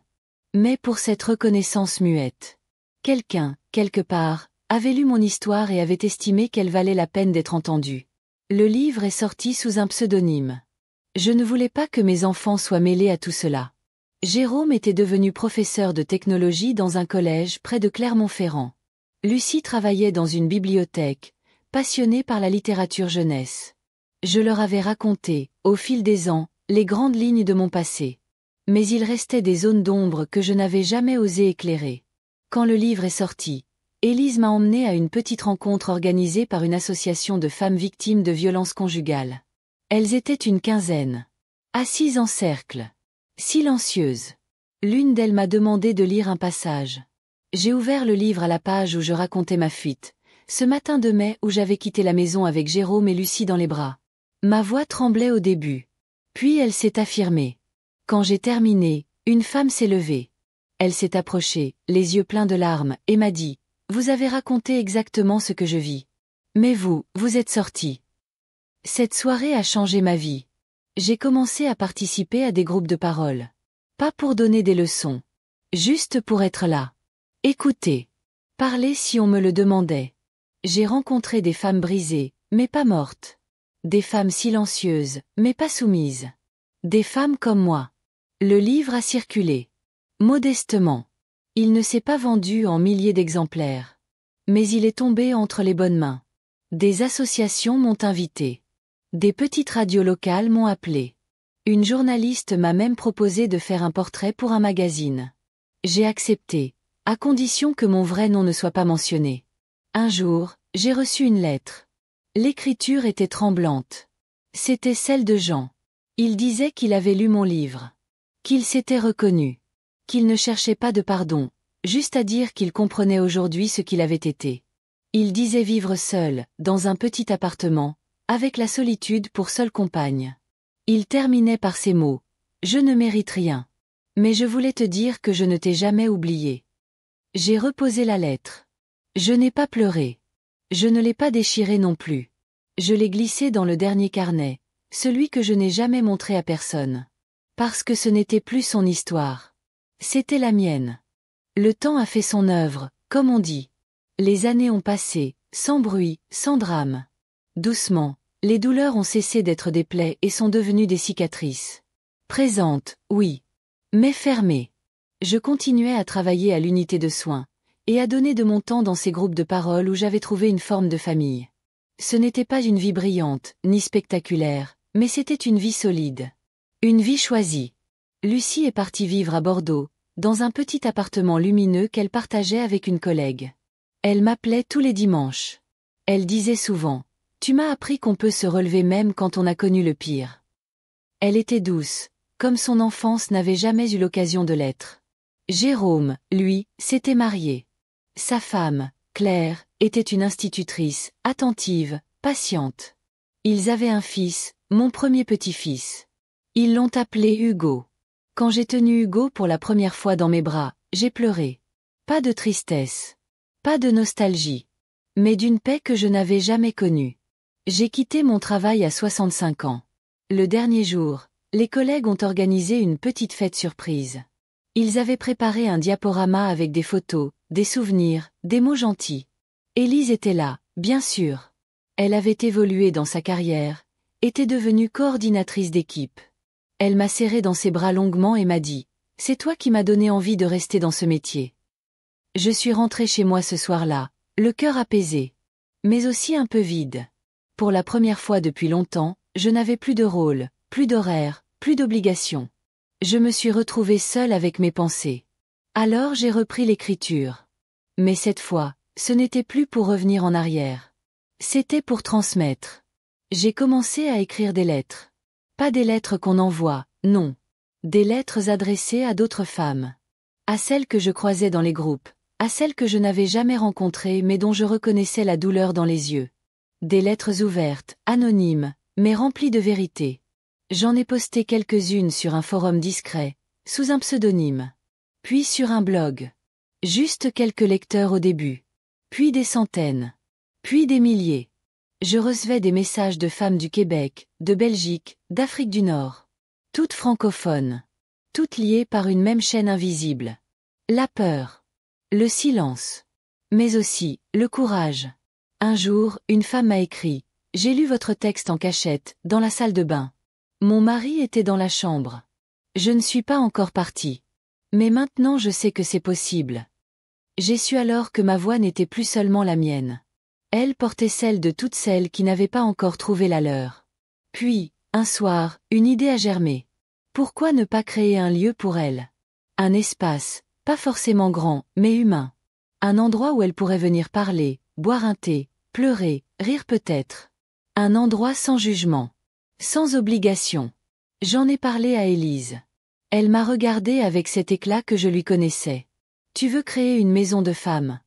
Mais pour cette reconnaissance muette. Quelqu'un, quelque part, avait lu mon histoire et avait estimé qu'elle valait la peine d'être entendue. Le livre est sorti sous un pseudonyme. Je ne voulais pas que mes enfants soient mêlés à tout cela. Jérôme était devenu professeur de technologie dans un collège près de Clermont-Ferrand. Lucie travaillait dans une bibliothèque, passionnée par la littérature jeunesse. Je leur avais raconté, au fil des ans, les grandes lignes de mon passé. Mais il restait des zones d'ombre que je n'avais jamais osé éclairer. Quand le livre est sorti, Élise m'a emmenée à une petite rencontre organisée par une association de femmes victimes de violences conjugales. Elles étaient une quinzaine. Assises en cercle. Silencieuses. L'une d'elles m'a demandé de lire un passage. J'ai ouvert le livre à la page où je racontais ma fuite, ce matin de mai où j'avais quitté la maison avec Jérôme et Lucie dans les bras. Ma voix tremblait au début. Puis elle s'est affirmée. Quand j'ai terminé, une femme s'est levée. Elle s'est approchée, les yeux pleins de larmes, et m'a dit « Vous avez raconté exactement ce que je vis. Mais vous êtes sortis. » Cette soirée a changé ma vie. J'ai commencé à participer à des groupes de parole. Pas pour donner des leçons. Juste pour être là. Écouter. Parler si on me le demandait. J'ai rencontré des femmes brisées, mais pas mortes. Des femmes silencieuses, mais pas soumises. Des femmes comme moi. Le livre a circulé. Modestement. Il ne s'est pas vendu en milliers d'exemplaires. Mais il est tombé entre les bonnes mains. Des associations m'ont invité. Des petites radios locales m'ont appelé. Une journaliste m'a même proposé de faire un portrait pour un magazine. J'ai accepté, à condition que mon vrai nom ne soit pas mentionné. Un jour, j'ai reçu une lettre. L'écriture était tremblante. C'était celle de Jean. Il disait qu'il avait lu mon livre. Qu'il s'était reconnu. Qu'il ne cherchait pas de pardon, juste à dire qu'il comprenait aujourd'hui ce qu'il avait été. Il disait vivre seul, dans un petit appartement, avec la solitude pour seule compagne. Il terminait par ces mots. Je ne mérite rien. Mais je voulais te dire que je ne t'ai jamais oublié. J'ai reposé la lettre. Je n'ai pas pleuré. Je ne l'ai pas déchirée non plus. Je l'ai glissée dans le dernier carnet, celui que je n'ai jamais montré à personne. Parce que ce n'était plus son histoire. C'était la mienne. Le temps a fait son œuvre, comme on dit. Les années ont passé, sans bruit, sans drame. Doucement, les douleurs ont cessé d'être des plaies et sont devenues des cicatrices. Présentes, oui. Mais fermées. Je continuais à travailler à l'unité de soins, et à donner de mon temps dans ces groupes de parole où j'avais trouvé une forme de famille. Ce n'était pas une vie brillante, ni spectaculaire, mais c'était une vie solide. Une vie choisie. Lucie est partie vivre à Bordeaux, dans un petit appartement lumineux qu'elle partageait avec une collègue. Elle m'appelait tous les dimanches. Elle disait souvent « Tu m'as appris qu'on peut se relever même quand on a connu le pire. » Elle était douce, comme son enfance n'avait jamais eu l'occasion de l'être. Jérôme, lui, s'était marié. Sa femme, Claire, était une institutrice, attentive, patiente. Ils avaient un fils, mon premier petit-fils. Ils l'ont appelé Hugo. Quand j'ai tenu Hugo pour la première fois dans mes bras, j'ai pleuré. Pas de tristesse. Pas de nostalgie. Mais d'une paix que je n'avais jamais connue. J'ai quitté mon travail à 65 ans. Le dernier jour, les collègues ont organisé une petite fête surprise. Ils avaient préparé un diaporama avec des photos, des souvenirs, des mots gentils. Élise était là, bien sûr. Elle avait évolué dans sa carrière, était devenue coordinatrice d'équipe. Elle m'a serré dans ses bras longuement et m'a dit « C'est toi qui m'as donné envie de rester dans ce métier ». Je suis rentrée chez moi ce soir-là, le cœur apaisé, mais aussi un peu vide. Pour la première fois depuis longtemps, je n'avais plus de rôle, plus d'horaire, plus d'obligation. Je me suis retrouvée seule avec mes pensées. Alors j'ai repris l'écriture. Mais cette fois, ce n'était plus pour revenir en arrière. C'était pour transmettre. J'ai commencé à écrire des lettres. Pas des lettres qu'on envoie, non. Des lettres adressées à d'autres femmes. À celles que je croisais dans les groupes, à celles que je n'avais jamais rencontrées mais dont je reconnaissais la douleur dans les yeux. Des lettres ouvertes, anonymes, mais remplies de vérité. J'en ai posté quelques-unes sur un forum discret, sous un pseudonyme. Puis sur un blog. Juste quelques lecteurs au début. Puis des centaines. Puis des milliers. Je recevais des messages de femmes du Québec, de Belgique, d'Afrique du Nord. Toutes francophones. Toutes liées par une même chaîne invisible. La peur. Le silence. Mais aussi, le courage. Un jour, une femme m'a écrit « J'ai lu votre texte en cachette, dans la salle de bain. Mon mari était dans la chambre. Je ne suis pas encore partie. Mais maintenant je sais que c'est possible. » J'ai su alors que ma voix n'était plus seulement la mienne. Elle portait celle de toutes celles qui n'avaient pas encore trouvé la leur. Puis, un soir, une idée a germé. Pourquoi ne pas créer un lieu pour elle? Un espace, pas forcément grand, mais humain. Un endroit où elle pourrait venir parler, boire un thé, pleurer, rire peut-être. Un endroit sans jugement. Sans obligation. J'en ai parlé à Élise. Elle m'a regardé avec cet éclat que je lui connaissais. Tu veux créer une maison de femmes?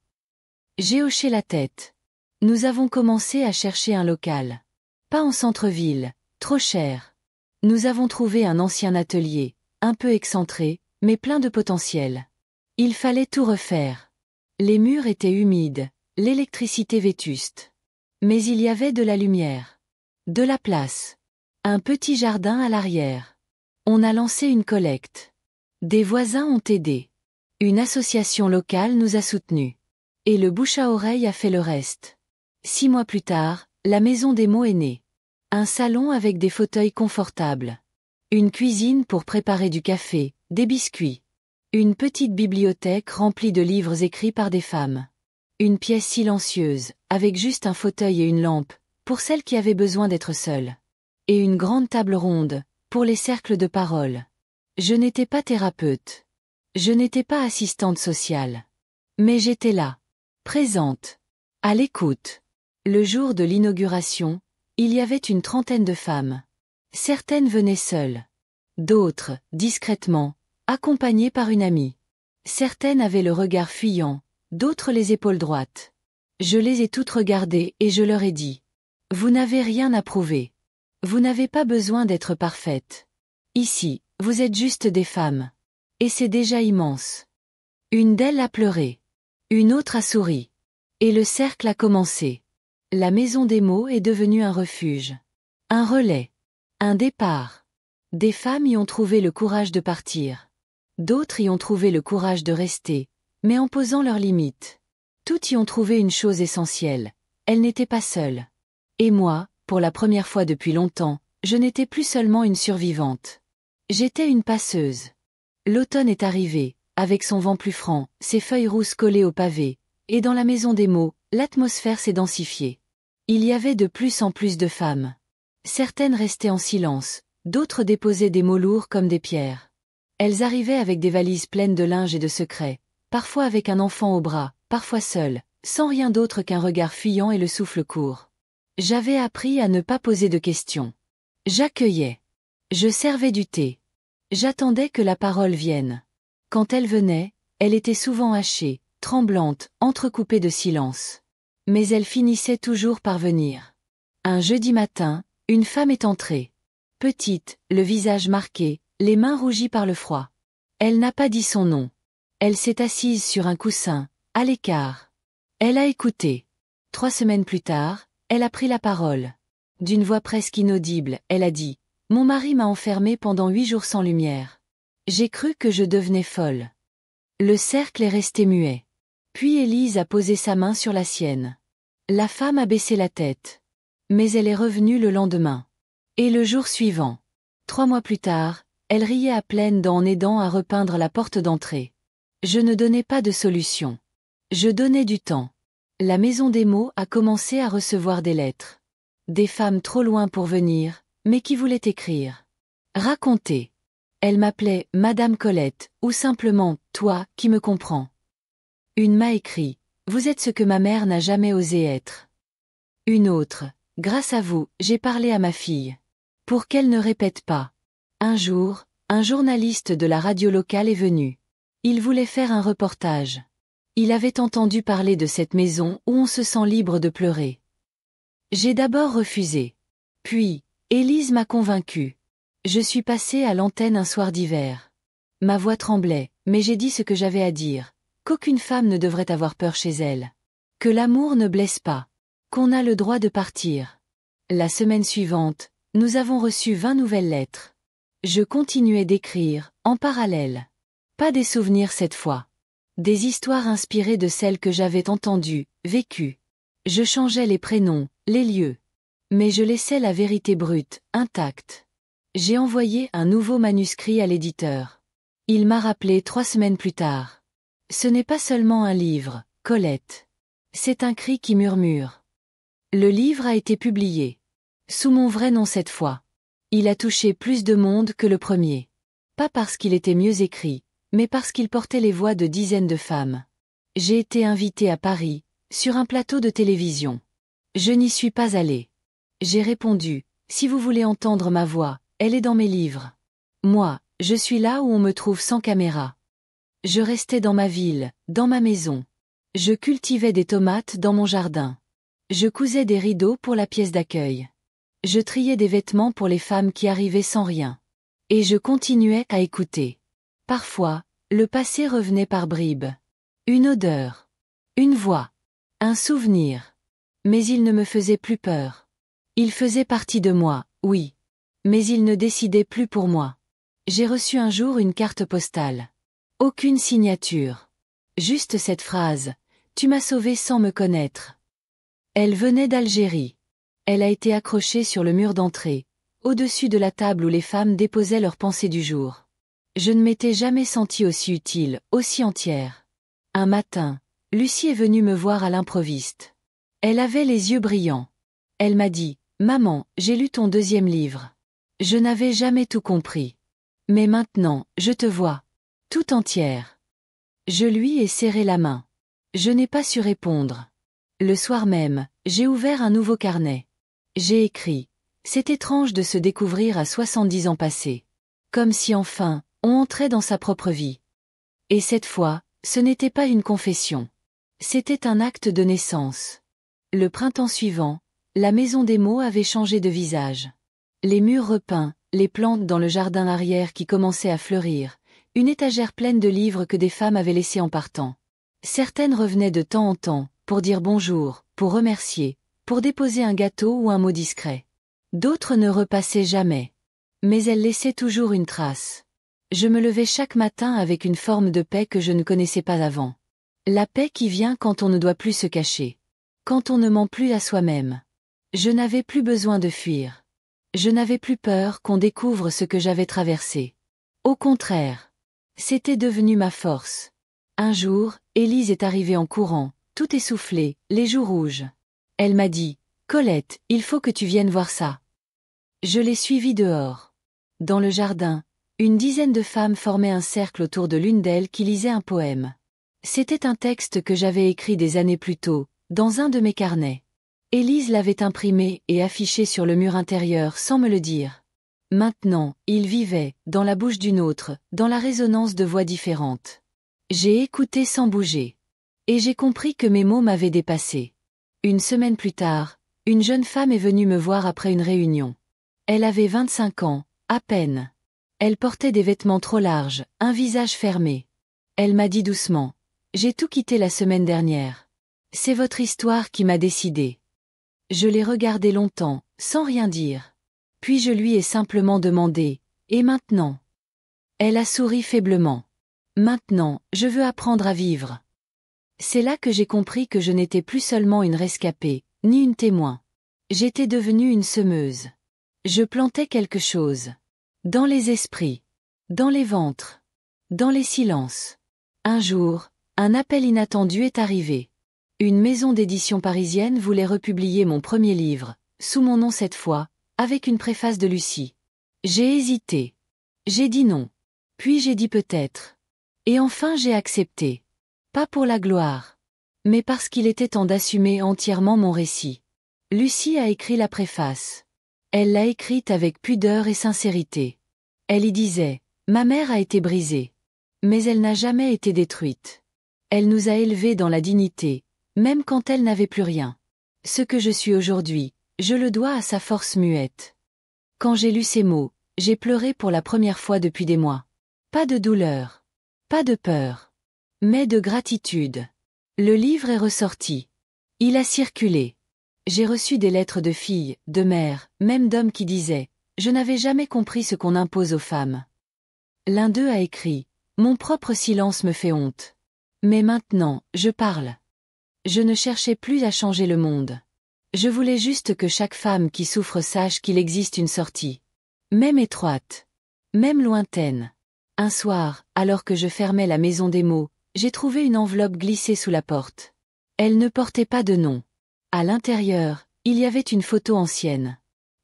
J'ai hoché la tête. Nous avons commencé à chercher un local. Pas en centre-ville, trop cher. Nous avons trouvé un ancien atelier, un peu excentré, mais plein de potentiel. Il fallait tout refaire. Les murs étaient humides, l'électricité vétuste. Mais il y avait de la lumière. De la place. Un petit jardin à l'arrière. On a lancé une collecte. Des voisins ont aidé. Une association locale nous a soutenus. Et le bouche à oreille a fait le reste. 6 mois plus tard, la maison des mots est née. Un salon avec des fauteuils confortables. Une cuisine pour préparer du café, des biscuits. Une petite bibliothèque remplie de livres écrits par des femmes. Une pièce silencieuse, avec juste un fauteuil et une lampe, pour celles qui avaient besoin d'être seules. Et une grande table ronde, pour les cercles de parole. Je n'étais pas thérapeute. Je n'étais pas assistante sociale. Mais j'étais là. Présente. À l'écoute. Le jour de l'inauguration, il y avait une trentaine de femmes. Certaines venaient seules. D'autres, discrètement, accompagnées par une amie. Certaines avaient le regard fuyant, d'autres les épaules droites. Je les ai toutes regardées et je leur ai dit. Vous n'avez rien à prouver. Vous n'avez pas besoin d'être parfaite. Ici, vous êtes juste des femmes. Et c'est déjà immense. Une d'elles a pleuré. Une autre a souri. Et le cercle a commencé. La maison des mots est devenue un refuge. Un relais. Un départ. Des femmes y ont trouvé le courage de partir. D'autres y ont trouvé le courage de rester, mais en posant leurs limites. Toutes y ont trouvé une chose essentielle. Elles n'étaient pas seules. Et moi, pour la première fois depuis longtemps, je n'étais plus seulement une survivante. J'étais une passeuse. L'automne est arrivé, avec son vent plus franc, ses feuilles rousses collées au pavé, et dans la maison des mots, l'atmosphère s'est densifiée. Il y avait de plus en plus de femmes. Certaines restaient en silence, d'autres déposaient des mots lourds comme des pierres. Elles arrivaient avec des valises pleines de linge et de secrets, parfois avec un enfant au bras, parfois seules, sans rien d'autre qu'un regard fuyant et le souffle court. J'avais appris à ne pas poser de questions. J'accueillais. Je servais du thé. J'attendais que la parole vienne. Quand elle venait, elle était souvent hachée, tremblante, entrecoupée de silence. Mais elle finissait toujours par venir. Un jeudi matin, une femme est entrée. Petite, le visage marqué, les mains rougies par le froid. Elle n'a pas dit son nom. Elle s'est assise sur un coussin, à l'écart. Elle a écouté. 3 semaines plus tard, elle a pris la parole. D'une voix presque inaudible, elle a dit « Mon mari m'a enfermée pendant 8 jours sans lumière. J'ai cru que je devenais folle. » Le cercle est resté muet. Puis Élise a posé sa main sur la sienne. La femme a baissé la tête. Mais elle est revenue le lendemain. Et le jour suivant. 3 mois plus tard, elle riait à pleines dents en aidant à repeindre la porte d'entrée. Je ne donnais pas de solution. Je donnais du temps. La maison des mots a commencé à recevoir des lettres. Des femmes trop loin pour venir, mais qui voulaient écrire. Raconter. Elle m'appelait Madame Colette, ou simplement « toi, qui me comprends ». Une m'a écrit « Vous êtes ce que ma mère n'a jamais osé être ». Une autre « Grâce à vous, j'ai parlé à ma fille. Pour qu'elle ne répète pas. » Un jour, un journaliste de la radio locale est venu. Il voulait faire un reportage. Il avait entendu parler de cette maison où on se sent libre de pleurer. J'ai d'abord refusé. Puis, Élise m'a convaincue. Je suis passée à l'antenne un soir d'hiver. Ma voix tremblait, mais j'ai dit ce que j'avais à dire. Qu'aucune femme ne devrait avoir peur chez elle. Que l'amour ne blesse pas. Qu'on a le droit de partir. La semaine suivante, nous avons reçu 20 nouvelles lettres. Je continuais d'écrire, en parallèle. Pas des souvenirs cette fois. Des histoires inspirées de celles que j'avais entendues, vécues. Je changeais les prénoms, les lieux. Mais je laissais la vérité brute, intacte. J'ai envoyé un nouveau manuscrit à l'éditeur. Il m'a rappelé 3 semaines plus tard. Ce n'est pas seulement un livre, Colette. C'est un cri qui murmure. Le livre a été publié. Sous mon vrai nom cette fois. Il a touché plus de monde que le premier. Pas parce qu'il était mieux écrit, mais parce qu'il portait les voix de dizaines de femmes. J'ai été invitée à Paris, sur un plateau de télévision. Je n'y suis pas allée. J'ai répondu, si vous voulez entendre ma voix, elle est dans mes livres. Moi, je suis là où on me trouve sans caméra. Je restais dans ma ville, dans ma maison. Je cultivais des tomates dans mon jardin. Je cousais des rideaux pour la pièce d'accueil. Je triais des vêtements pour les femmes qui arrivaient sans rien. Et je continuais à écouter. Parfois, le passé revenait par bribes. Une odeur. Une voix. Un souvenir. Mais il ne me faisait plus peur. Il faisait partie de moi, oui. Mais il ne décidait plus pour moi. J'ai reçu un jour une carte postale. Aucune signature. Juste cette phrase. Tu m'as sauvé sans me connaître. Elle venait d'Algérie. Elle a été accrochée sur le mur d'entrée, au-dessus de la table où les femmes déposaient leurs pensées du jour. Je ne m'étais jamais sentie aussi utile, aussi entière. Un matin, Lucie est venue me voir à l'improviste. Elle avait les yeux brillants. Elle m'a dit, « Maman, j'ai lu ton 2e livre. Je n'avais jamais tout compris. Mais maintenant, je te vois. Tout entière. » Je lui ai serré la main. Je n'ai pas su répondre. Le soir même, j'ai ouvert un nouveau carnet. J'ai écrit. C'est étrange de se découvrir à 70 ans passés. Comme si enfin, on entrait dans sa propre vie. Et cette fois, ce n'était pas une confession. C'était un acte de naissance. Le printemps suivant, la maison des mots avait changé de visage. Les murs repeints, les plantes dans le jardin arrière qui commençaient à fleurir, une étagère pleine de livres que des femmes avaient laissés en partant. Certaines revenaient de temps en temps, pour dire bonjour, pour remercier, pour déposer un gâteau ou un mot discret. D'autres ne repassaient jamais. Mais elles laissaient toujours une trace. Je me levais chaque matin avec une forme de paix que je ne connaissais pas avant. La paix qui vient quand on ne doit plus se cacher. Quand on ne ment plus à soi-même. Je n'avais plus besoin de fuir. Je n'avais plus peur qu'on découvre ce que j'avais traversé. Au contraire. C'était devenu ma force. Un jour, Élise est arrivée en courant, tout essoufflée, les joues rouges. Elle m'a dit, « Colette, il faut que tu viennes voir ça. » Je l'ai suivie dehors. Dans le jardin, une dizaine de femmes formaient un cercle autour de l'une d'elles qui lisait un poème. C'était un texte que j'avais écrit des années plus tôt, dans un de mes carnets. Élise l'avait imprimé et affiché sur le mur intérieur sans me le dire. Maintenant, il vivait, dans la bouche d'une autre, dans la résonance de voix différentes. J'ai écouté sans bouger. Et j'ai compris que mes mots m'avaient dépassé. Une semaine plus tard, une jeune femme est venue me voir après une réunion. Elle avait 25 ans, à peine. Elle portait des vêtements trop larges, un visage fermé. Elle m'a dit doucement: « J'ai tout quitté la semaine dernière. C'est votre histoire qui m'a décidé. » Je l'ai regardée longtemps, sans rien dire. Puis je lui ai simplement demandé: « Et maintenant ?» Elle a souri faiblement. « Maintenant, je veux apprendre à vivre. » C'est là que j'ai compris que je n'étais plus seulement une rescapée, ni une témoin. J'étais devenue une semeuse. Je plantais quelque chose. Dans les esprits. Dans les ventres. Dans les silences. Un jour, un appel inattendu est arrivé. Une maison d'édition parisienne voulait republier mon premier livre, sous mon nom cette fois, avec une préface de Lucie. J'ai hésité. J'ai dit non. Puis j'ai dit peut-être. Et enfin j'ai accepté. Pas pour la gloire. Mais parce qu'il était temps d'assumer entièrement mon récit. Lucie a écrit la préface. Elle l'a écrite avec pudeur et sincérité. Elle y disait: « Ma mère a été brisée. Mais elle n'a jamais été détruite. Elle nous a élevés dans la dignité, même quand elle n'avait plus rien. Ce que je suis aujourd'hui, je le dois à sa force muette. » Quand j'ai lu ces mots, j'ai pleuré pour la première fois depuis des mois. Pas de douleur. Pas de peur. Mais de gratitude. Le livre est ressorti. Il a circulé. J'ai reçu des lettres de filles, de mères, même d'hommes qui disaient: « Je n'avais jamais compris ce qu'on impose aux femmes. » L'un d'eux a écrit: « Mon propre silence me fait honte. Mais maintenant, je parle. » Je ne cherchais plus à changer le monde. Je voulais juste que chaque femme qui souffre sache qu'il existe une sortie. Même étroite. Même lointaine. Un soir, alors que je fermais la maison des mots, j'ai trouvé une enveloppe glissée sous la porte. Elle ne portait pas de nom. À l'intérieur, il y avait une photo ancienne.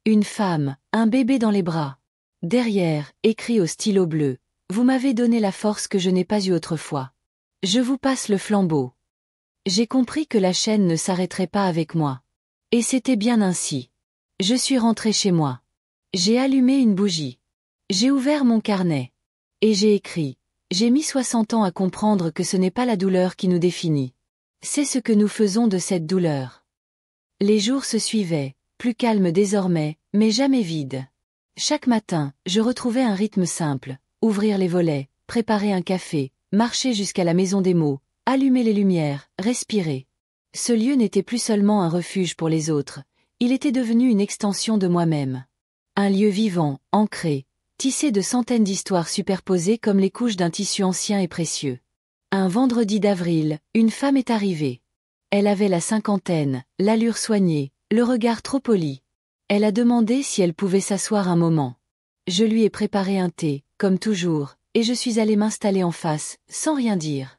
Une femme, un bébé dans les bras. Derrière, écrit au stylo bleu: « Vous m'avez donné la force que je n'ai pas eue autrefois. Je vous passe le flambeau. » J'ai compris que la chaîne ne s'arrêterait pas avec moi. Et c'était bien ainsi. Je suis rentrée chez moi. J'ai allumé une bougie. J'ai ouvert mon carnet. Et j'ai écrit: « J'ai mis 60 ans à comprendre que ce n'est pas la douleur qui nous définit. C'est ce que nous faisons de cette douleur. » Les jours se suivaient, plus calmes désormais, mais jamais vides. Chaque matin, je retrouvais un rythme simple: ouvrir les volets, préparer un café, marcher jusqu'à la maison des mots, allumer les lumières, respirer. Ce lieu n'était plus seulement un refuge pour les autres, il était devenu une extension de moi-même. Un lieu vivant, ancré, tissé de centaines d'histoires superposées comme les couches d'un tissu ancien et précieux. Un vendredi d'avril, une femme est arrivée. Elle avait la cinquantaine, l'allure soignée, le regard trop poli. Elle a demandé si elle pouvait s'asseoir un moment. Je lui ai préparé un thé, comme toujours, et je suis allée m'installer en face, sans rien dire.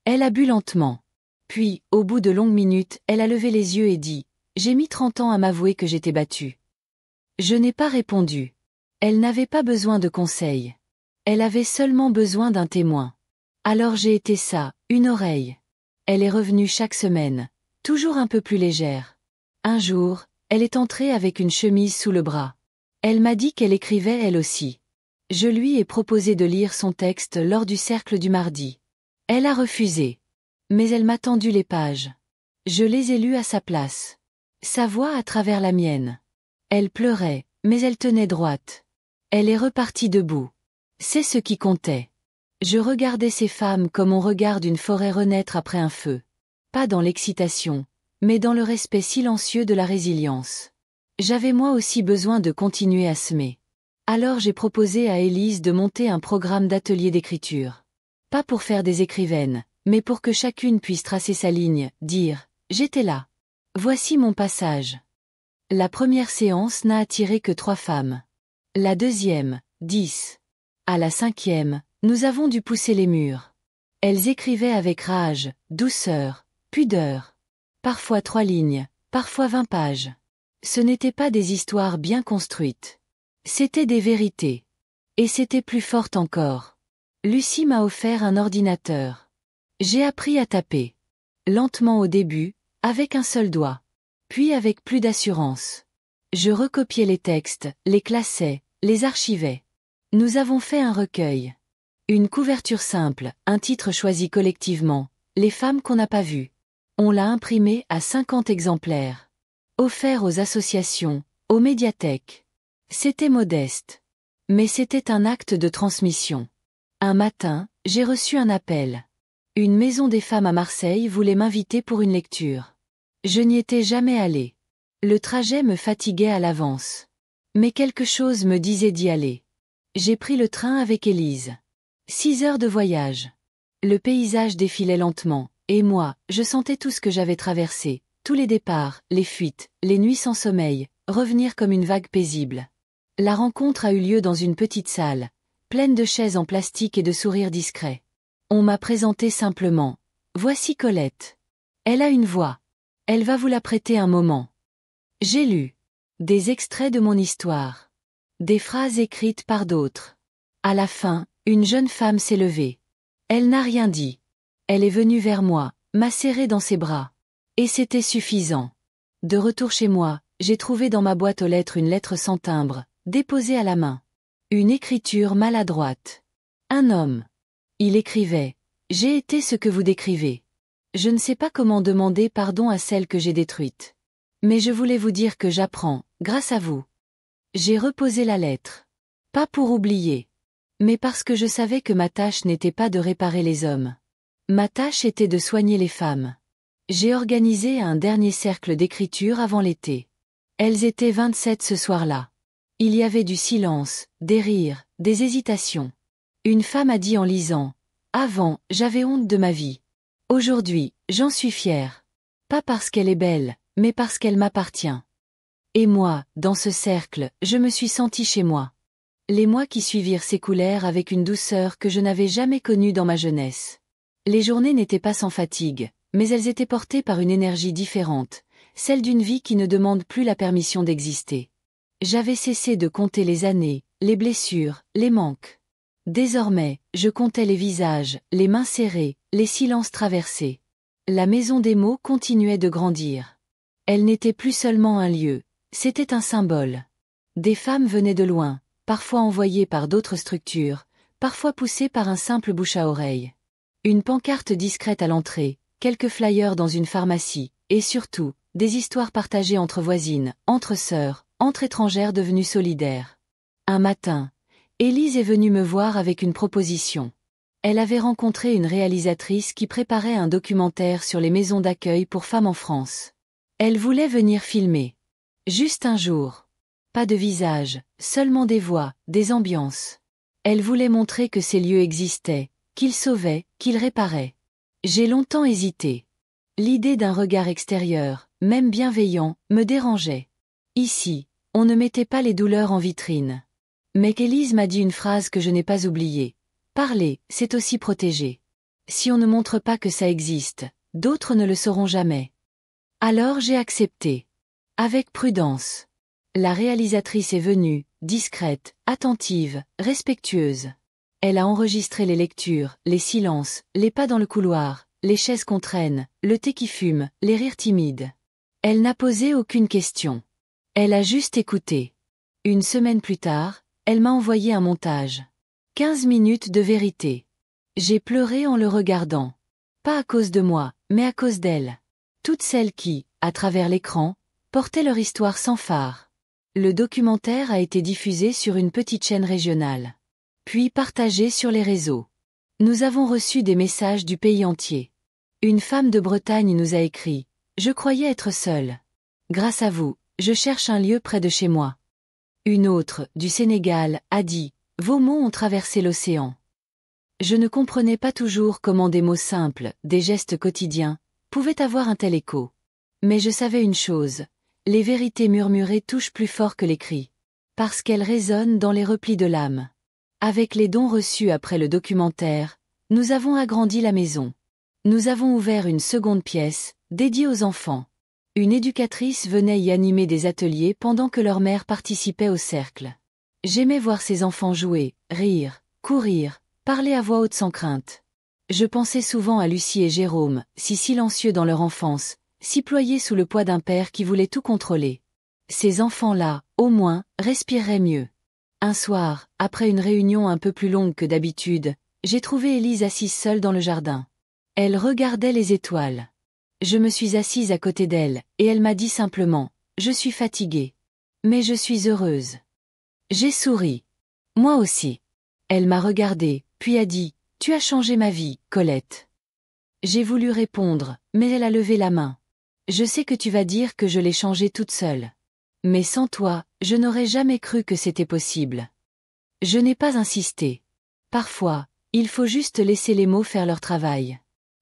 Elle a bu lentement. Puis, au bout de longues minutes, elle a levé les yeux et dit: « J'ai mis 30 ans à m'avouer que j'étais battue. » Je n'ai pas répondu. Elle n'avait pas besoin de conseils. Elle avait seulement besoin d'un témoin. Alors j'ai été ça, une oreille. Elle est revenue chaque semaine, toujours un peu plus légère. Un jour, elle est entrée avec une chemise sous le bras. Elle m'a dit qu'elle écrivait elle aussi. Je lui ai proposé de lire son texte lors du cercle du mardi. Elle a refusé. Mais elle m'a tendu les pages. Je les ai lues à sa place. Sa voix à travers la mienne. Elle pleurait, mais elle tenait droite. Elle est repartie debout. C'est ce qui comptait. Je regardais ces femmes comme on regarde une forêt renaître après un feu. Pas dans l'excitation, mais dans le respect silencieux de la résilience. J'avais moi aussi besoin de continuer à semer. Alors j'ai proposé à Élise de monter un programme d'atelier d'écriture. Pas pour faire des écrivaines, mais pour que chacune puisse tracer sa ligne, dire: « J'étais là. Voici mon passage. » La première séance n'a attiré que 3 femmes. La deuxième, 10. À la 5e, nous avons dû pousser les murs. Elles écrivaient avec rage, douceur, pudeur. Parfois 3 lignes, parfois 20 pages. Ce n'étaient pas des histoires bien construites. C'étaient des vérités. Et c'était plus forte encore. Lucie m'a offert un ordinateur. J'ai appris à taper. Lentement au début, avec un seul doigt. Puis avec plus d'assurance. Je recopiais les textes, les classais, les archivais. Nous avons fait un recueil. Une couverture simple, un titre choisi collectivement, les femmes qu'on n'a pas vues. On l'a imprimé à 50 exemplaires. Offert aux associations, aux médiathèques. C'était modeste. Mais c'était un acte de transmission. Un matin, j'ai reçu un appel. Une maison des femmes à Marseille voulait m'inviter pour une lecture. Je n'y étais jamais allée. Le trajet me fatiguait à l'avance. Mais quelque chose me disait d'y aller. J'ai pris le train avec Élise. 6 heures de voyage. Le paysage défilait lentement, et moi, je sentais tout ce que j'avais traversé, tous les départs, les fuites, les nuits sans sommeil, revenir comme une vague paisible. La rencontre a eu lieu dans une petite salle, pleine de chaises en plastique et de sourires discrets. On m'a présenté simplement. Voici Colette. Elle a une voix. Elle va vous la prêter un moment. J'ai lu des extraits de mon histoire. Des phrases écrites par d'autres. À la fin, une jeune femme s'est levée. Elle n'a rien dit. Elle est venue vers moi, m'a serré dans ses bras. Et c'était suffisant. De retour chez moi, j'ai trouvé dans ma boîte aux lettres une lettre sans timbre, déposée à la main. Une écriture maladroite. Un homme. Il écrivait « J'ai été ce que vous décrivez. Je ne sais pas comment demander pardon à celle que j'ai détruite. Mais je voulais vous dire que j'apprends, grâce à vous. » J'ai reposé la lettre. Pas pour oublier. Mais parce que je savais que ma tâche n'était pas de réparer les hommes. Ma tâche était de soigner les femmes. J'ai organisé un dernier cercle d'écriture avant l'été. Elles étaient 27 ce soir-là. Il y avait du silence, des rires, des hésitations. Une femme a dit en lisant « Avant, j'avais honte de ma vie. Aujourd'hui, j'en suis fière. Pas parce qu'elle est belle, mais parce qu'elle m'appartient. » Et moi, dans ce cercle, je me suis sentie chez moi. Les mois qui suivirent s'écoulèrent avec une douceur que je n'avais jamais connue dans ma jeunesse. Les journées n'étaient pas sans fatigue, mais elles étaient portées par une énergie différente, celle d'une vie qui ne demande plus la permission d'exister. J'avais cessé de compter les années, les blessures, les manques. Désormais, je comptais les visages, les mains serrées, les silences traversés. La maison des mots continuait de grandir. Elle n'était plus seulement un lieu, c'était un symbole. Des femmes venaient de loin, parfois envoyées par d'autres structures, parfois poussées par un simple bouche à oreille. Une pancarte discrète à l'entrée, quelques flyers dans une pharmacie, et surtout, des histoires partagées entre voisines, entre sœurs, entre étrangères devenues solidaires. Un matin, Élise est venue me voir avec une proposition. Elle avait rencontré une réalisatrice qui préparait un documentaire sur les maisons d'accueil pour femmes en France. Elle voulait venir filmer. Juste un jour. Pas de visage, seulement des voix, des ambiances. Elle voulait montrer que ces lieux existaient, qu'ils sauvaient, qu'ils réparaient. J'ai longtemps hésité. L'idée d'un regard extérieur, même bienveillant, me dérangeait. Ici, on ne mettait pas les douleurs en vitrine. Mais qu'Élise m'a dit une phrase que je n'ai pas oubliée. Parler, c'est aussi protéger. Si on ne montre pas que ça existe, d'autres ne le sauront jamais. Alors j'ai accepté. Avec prudence. La réalisatrice est venue, discrète, attentive, respectueuse. Elle a enregistré les lectures, les silences, les pas dans le couloir, les chaises qu'on traîne, le thé qui fume, les rires timides. Elle n'a posé aucune question. Elle a juste écouté. Une semaine plus tard, elle m'a envoyé un montage. 15 minutes de vérité. J'ai pleuré en le regardant. Pas à cause de moi, mais à cause d'elle. Toutes celles qui, à travers l'écran, portaient leur histoire sans phare. Le documentaire a été diffusé sur une petite chaîne régionale. Puis partagé sur les réseaux. Nous avons reçu des messages du pays entier. Une femme de Bretagne nous a écrit « Je croyais être seule. Grâce à vous, je cherche un lieu près de chez moi. » Une autre, du Sénégal, a dit « Vos mots ont traversé l'océan. » Je ne comprenais pas toujours comment des mots simples, des gestes quotidiens, pouvaient avoir un tel écho. Mais je savais une chose, les vérités murmurées touchent plus fort que les cris. Parce qu'elles résonnent dans les replis de l'âme. Avec les dons reçus après le documentaire, nous avons agrandi la maison. Nous avons ouvert une seconde pièce, dédiée aux enfants. Une éducatrice venait y animer des ateliers pendant que leur mère participait au cercle. J'aimais voir ces enfants jouer, rire, courir, parler à voix haute sans crainte. Je pensais souvent à Lucie et Jérôme, si silencieux dans leur enfance, si ployés sous le poids d'un père qui voulait tout contrôler. Ces enfants-là, au moins, respireraient mieux. Un soir, après une réunion un peu plus longue que d'habitude, j'ai trouvé Élise assise seule dans le jardin. Elle regardait les étoiles. Je me suis assise à côté d'elle, et elle m'a dit simplement, « Je suis fatiguée. Mais je suis heureuse. » J'ai souri. Moi aussi. Elle m'a regardée, puis a dit, « Tu as changé ma vie, Colette. » J'ai voulu répondre, mais elle a levé la main. Je sais que tu vas dire que je l'ai changée toute seule. Mais sans toi, je n'aurais jamais cru que c'était possible. Je n'ai pas insisté. Parfois, il faut juste laisser les mots faire leur travail.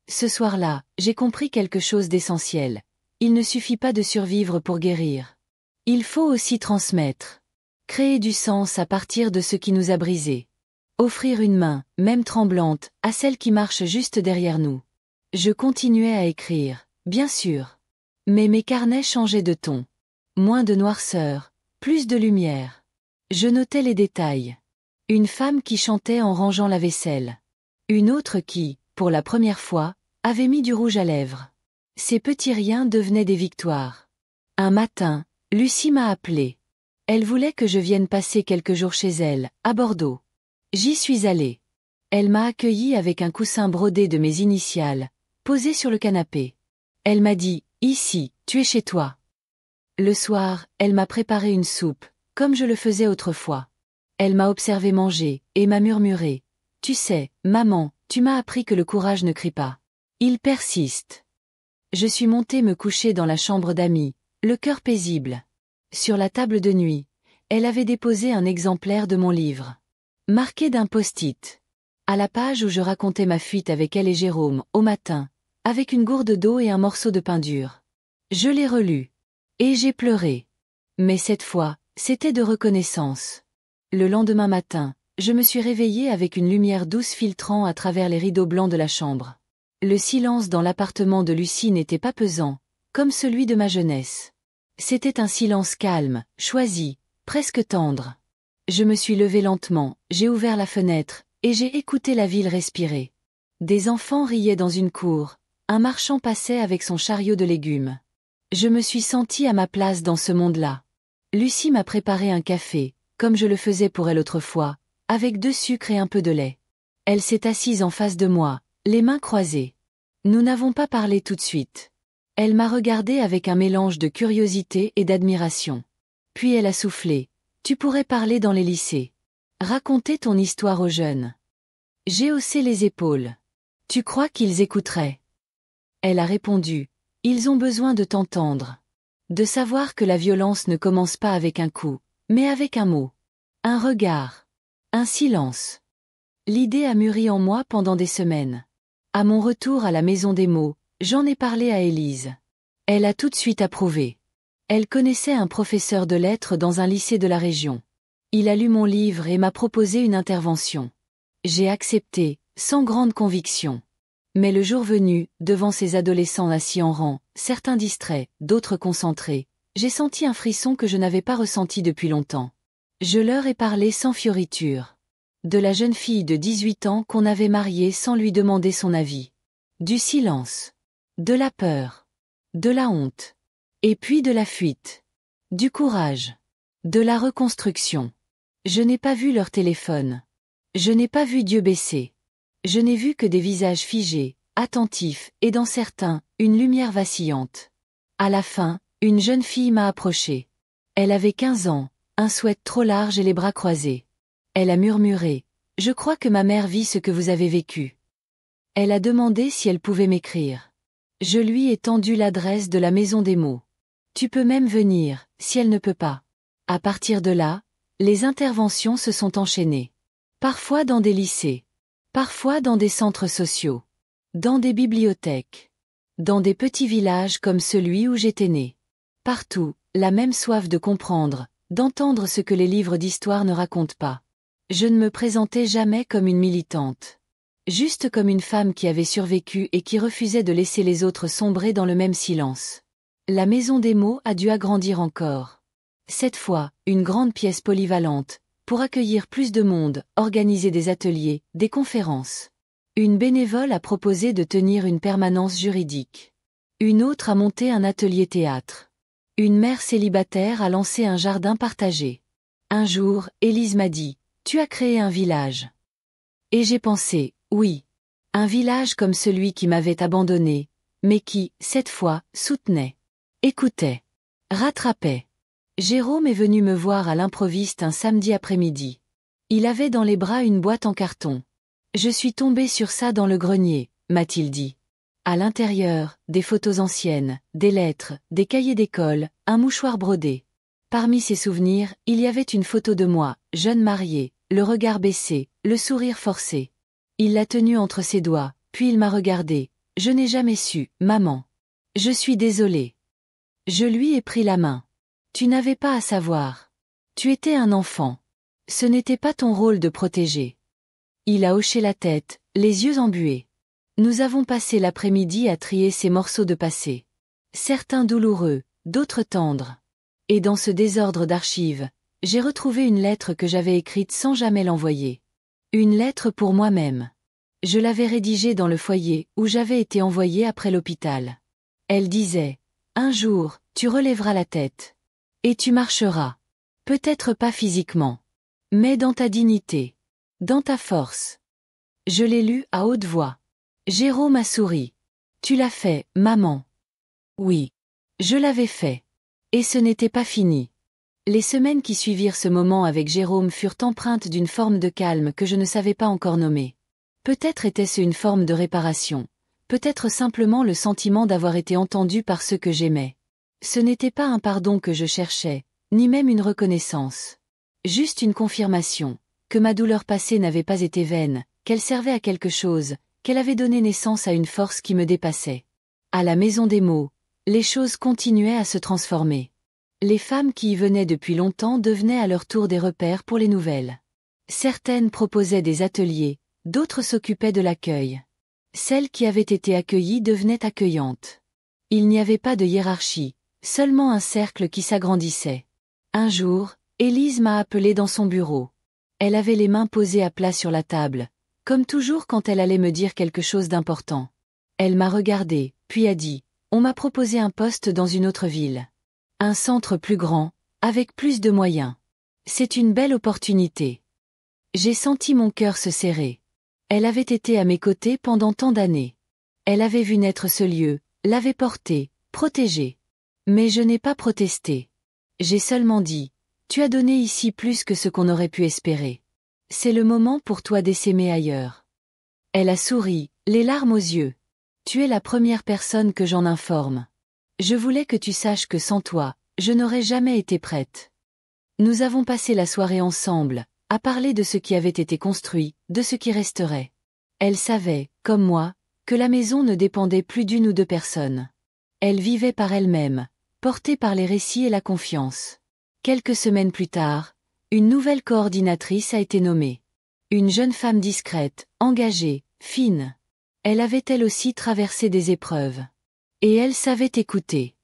Ce soir-là, j'ai compris quelque chose d'essentiel. Il ne suffit pas de survivre pour guérir. Il faut aussi transmettre. Créer du sens à partir de ce qui nous a brisés. Offrir une main, même tremblante, à celle qui marche juste derrière nous. Je continuais à écrire, bien sûr. Mais mes carnets changeaient de ton. Moins de noirceur, plus de lumière. Je notais les détails. Une femme qui chantait en rangeant la vaisselle. Une autre qui, pour la première fois, avait mis du rouge à lèvres. Ces petits riens devenaient des victoires. Un matin, Lucie m'a appelé. Elle voulait que je vienne passer quelques jours chez elle, à Bordeaux. J'y suis allée. Elle m'a accueilli avec un coussin brodé de mes initiales, posé sur le canapé. Elle m'a dit, « Ici, tu es chez toi. » Le soir, elle m'a préparé une soupe, comme je le faisais autrefois. Elle m'a observé manger, et m'a murmuré, « Tu sais, maman, tu m'as appris que le courage ne crie pas. Il persiste. » Je suis montée me coucher dans la chambre d'Amy, le cœur paisible. Sur la table de nuit, elle avait déposé un exemplaire de mon livre. Marqué d'un post-it. À la page où je racontais ma fuite avec elle et Jérôme, au matin, avec une gourde d'eau et un morceau de pain dur. Je l'ai relu. Et j'ai pleuré. Mais cette fois, c'était de reconnaissance. Le lendemain matin, je me suis réveillée avec une lumière douce filtrant à travers les rideaux blancs de la chambre. Le silence dans l'appartement de Lucie n'était pas pesant, comme celui de ma jeunesse. C'était un silence calme, choisi, presque tendre. Je me suis levée lentement, j'ai ouvert la fenêtre, et j'ai écouté la ville respirer. Des enfants riaient dans une cour, un marchand passait avec son chariot de légumes. Je me suis sentie à ma place dans ce monde-là. Lucie m'a préparé un café, comme je le faisais pour elle autrefois, avec 2 sucres et un peu de lait. Elle s'est assise en face de moi, les mains croisées. Nous n'avons pas parlé tout de suite. Elle m'a regardé avec un mélange de curiosité et d'admiration. Puis elle a soufflé. Tu pourrais parler dans les lycées. Raconter ton histoire aux jeunes. J'ai haussé les épaules. Tu crois qu'ils écouteraient? Elle a répondu. Ils ont besoin de t'entendre. De savoir que la violence ne commence pas avec un coup, mais avec un mot. Un regard. Un silence. L'idée a mûri en moi pendant des semaines. À mon retour à la maison des mots, j'en ai parlé à Élise. Elle a tout de suite approuvé. Elle connaissait un professeur de lettres dans un lycée de la région. Il a lu mon livre et m'a proposé une intervention. J'ai accepté, sans grande conviction. Mais le jour venu, devant ces adolescents assis en rang, certains distraits, d'autres concentrés, j'ai senti un frisson que je n'avais pas ressenti depuis longtemps. Je leur ai parlé sans fioriture. De la jeune fille de 18 ans qu'on avait mariée sans lui demander son avis. Du silence. De la peur. De la honte. Et puis de la fuite. Du courage. De la reconstruction. Je n'ai pas vu leur téléphone. Je n'ai pas vu Dieu baisser. Je n'ai vu que des visages figés, attentifs, et dans certains, une lumière vacillante. À la fin, une jeune fille m'a approché. Elle avait 15 ans, un sweat trop large et les bras croisés. Elle a murmuré. « Je crois que ma mère vit ce que vous avez vécu. » Elle a demandé si elle pouvait m'écrire. Je lui ai tendu l'adresse de la maison des mots. Tu peux même venir, si elle ne peut pas. À partir de là, les interventions se sont enchaînées. Parfois dans des lycées. Parfois dans des centres sociaux. Dans des bibliothèques. Dans des petits villages comme celui où j'étais née. Partout, la même soif de comprendre, d'entendre ce que les livres d'histoire ne racontent pas. Je ne me présentais jamais comme une militante. Juste comme une femme qui avait survécu et qui refusait de laisser les autres sombrer dans le même silence. La maison des mots a dû agrandir encore. Cette fois, une grande pièce polyvalente, pour accueillir plus de monde, organiser des ateliers, des conférences. Une bénévole a proposé de tenir une permanence juridique. Une autre a monté un atelier théâtre. Une mère célibataire a lancé un jardin partagé. Un jour, Élise m'a dit, « Tu as créé un village. » Et j'ai pensé, oui. Un village comme celui qui m'avait abandonné, mais qui, cette fois, soutenait, écoutait, rattrapait. Jérôme est venu me voir à l'improviste un samedi après-midi. Il avait dans les bras une boîte en carton. Je suis tombée sur ça dans le grenier, m'a-t-il dit. À l'intérieur, des photos anciennes, des lettres, des cahiers d'école, un mouchoir brodé. Parmi ces souvenirs, il y avait une photo de moi, jeune mariée, le regard baissé, le sourire forcé. Il l'a tenue entre ses doigts, puis il m'a regardé. Je n'ai jamais su, maman. Je suis désolée. Je lui ai pris la main. Tu n'avais pas à savoir. Tu étais un enfant. Ce n'était pas ton rôle de protéger. Il a hoché la tête, les yeux embués. Nous avons passé l'après-midi à trier ces morceaux de passé. Certains douloureux, d'autres tendres. Et dans ce désordre d'archives, j'ai retrouvé une lettre que j'avais écrite sans jamais l'envoyer. Une lettre pour moi-même. Je l'avais rédigée dans le foyer où j'avais été envoyée après l'hôpital. Elle disait « Un jour, tu relèveras la tête. Et tu marcheras. Peut-être pas physiquement. Mais dans ta dignité. Dans ta force. » Je l'ai lue à haute voix. Jérôme a souri. « Tu l'as fait, maman. » Oui. Je l'avais fait. Et ce n'était pas fini. Les semaines qui suivirent ce moment avec Jérôme furent empreintes d'une forme de calme que je ne savais pas encore nommer. Peut-être était-ce une forme de réparation. Peut-être simplement le sentiment d'avoir été entendu par ceux que j'aimais. Ce n'était pas un pardon que je cherchais, ni même une reconnaissance. Juste une confirmation, que ma douleur passée n'avait pas été vaine, qu'elle servait à quelque chose, qu'elle avait donné naissance à une force qui me dépassait. À la maison des mots, les choses continuaient à se transformer. Les femmes qui y venaient depuis longtemps devenaient à leur tour des repères pour les nouvelles. Certaines proposaient des ateliers, d'autres s'occupaient de l'accueil. Celles qui avaient été accueillies devenaient accueillantes. Il n'y avait pas de hiérarchie, seulement un cercle qui s'agrandissait. Un jour, Élise m'a appelée dans son bureau. Elle avait les mains posées à plat sur la table, comme toujours quand elle allait me dire quelque chose d'important. Elle m'a regardée, puis a dit « On m'a proposé un poste dans une autre ville. Un centre plus grand, avec plus de moyens. C'est une belle opportunité. » J'ai senti mon cœur se serrer. Elle avait été à mes côtés pendant tant d'années. Elle avait vu naître ce lieu, l'avait porté, protégé. Mais je n'ai pas protesté. J'ai seulement dit « Tu as donné ici plus que ce qu'on aurait pu espérer. C'est le moment pour toi d'essaimer ailleurs. » Elle a souri, les larmes aux yeux. « Tu es la première personne que j'en informe. Je voulais que tu saches que sans toi, je n'aurais jamais été prête. » Nous avons passé la soirée ensemble, à parler de ce qui avait été construit, de ce qui resterait. Elle savait, comme moi, que la maison ne dépendait plus d'une ou deux personnes. Elle vivait par elle-même, portée par les récits et la confiance. Quelques semaines plus tard, une nouvelle coordinatrice a été nommée. Une jeune femme discrète, engagée, fine. Elle avait elle aussi traversé des épreuves. Et elle savait écouter.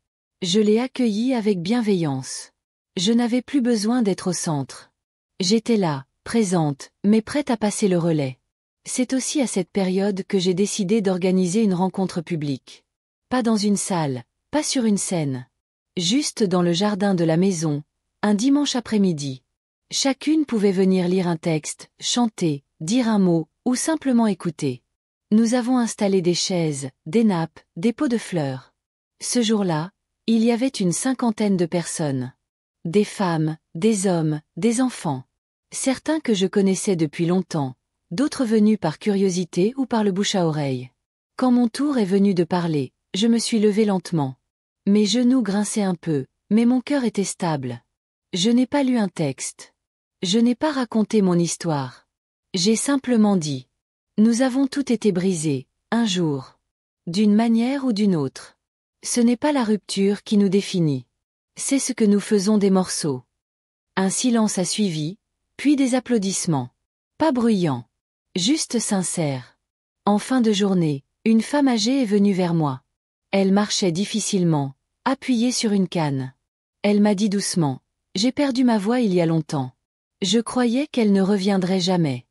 Je l'ai accueillie avec bienveillance. Je n'avais plus besoin d'être au centre. J'étais là, présente, mais prête à passer le relais. C'est aussi à cette période que j'ai décidé d'organiser une rencontre publique. Pas dans une salle, pas sur une scène. Juste dans le jardin de la maison, un dimanche après-midi. Chacune pouvait venir lire un texte, chanter, dire un mot, ou simplement écouter. Nous avons installé des chaises, des nappes, des pots de fleurs. Ce jour-là, il y avait une 50aine de personnes. Des femmes, des hommes, des enfants. Certains que je connaissais depuis longtemps, d'autres venus par curiosité ou par le bouche à oreille. Quand mon tour est venu de parler, je me suis levée lentement. Mes genoux grinçaient un peu, mais mon cœur était stable. Je n'ai pas lu un texte. Je n'ai pas raconté mon histoire. J'ai simplement dit. Nous avons tout été brisés, un jour. D'une manière ou d'une autre. Ce n'est pas la rupture qui nous définit. C'est ce que nous faisons des morceaux. Un silence a suivi, puis des applaudissements. Pas bruyants. Juste sincères. En fin de journée, une femme âgée est venue vers moi. Elle marchait difficilement, appuyée sur une canne. Elle m'a dit doucement. J'ai perdu ma voix il y a longtemps. Je croyais qu'elle ne reviendrait jamais.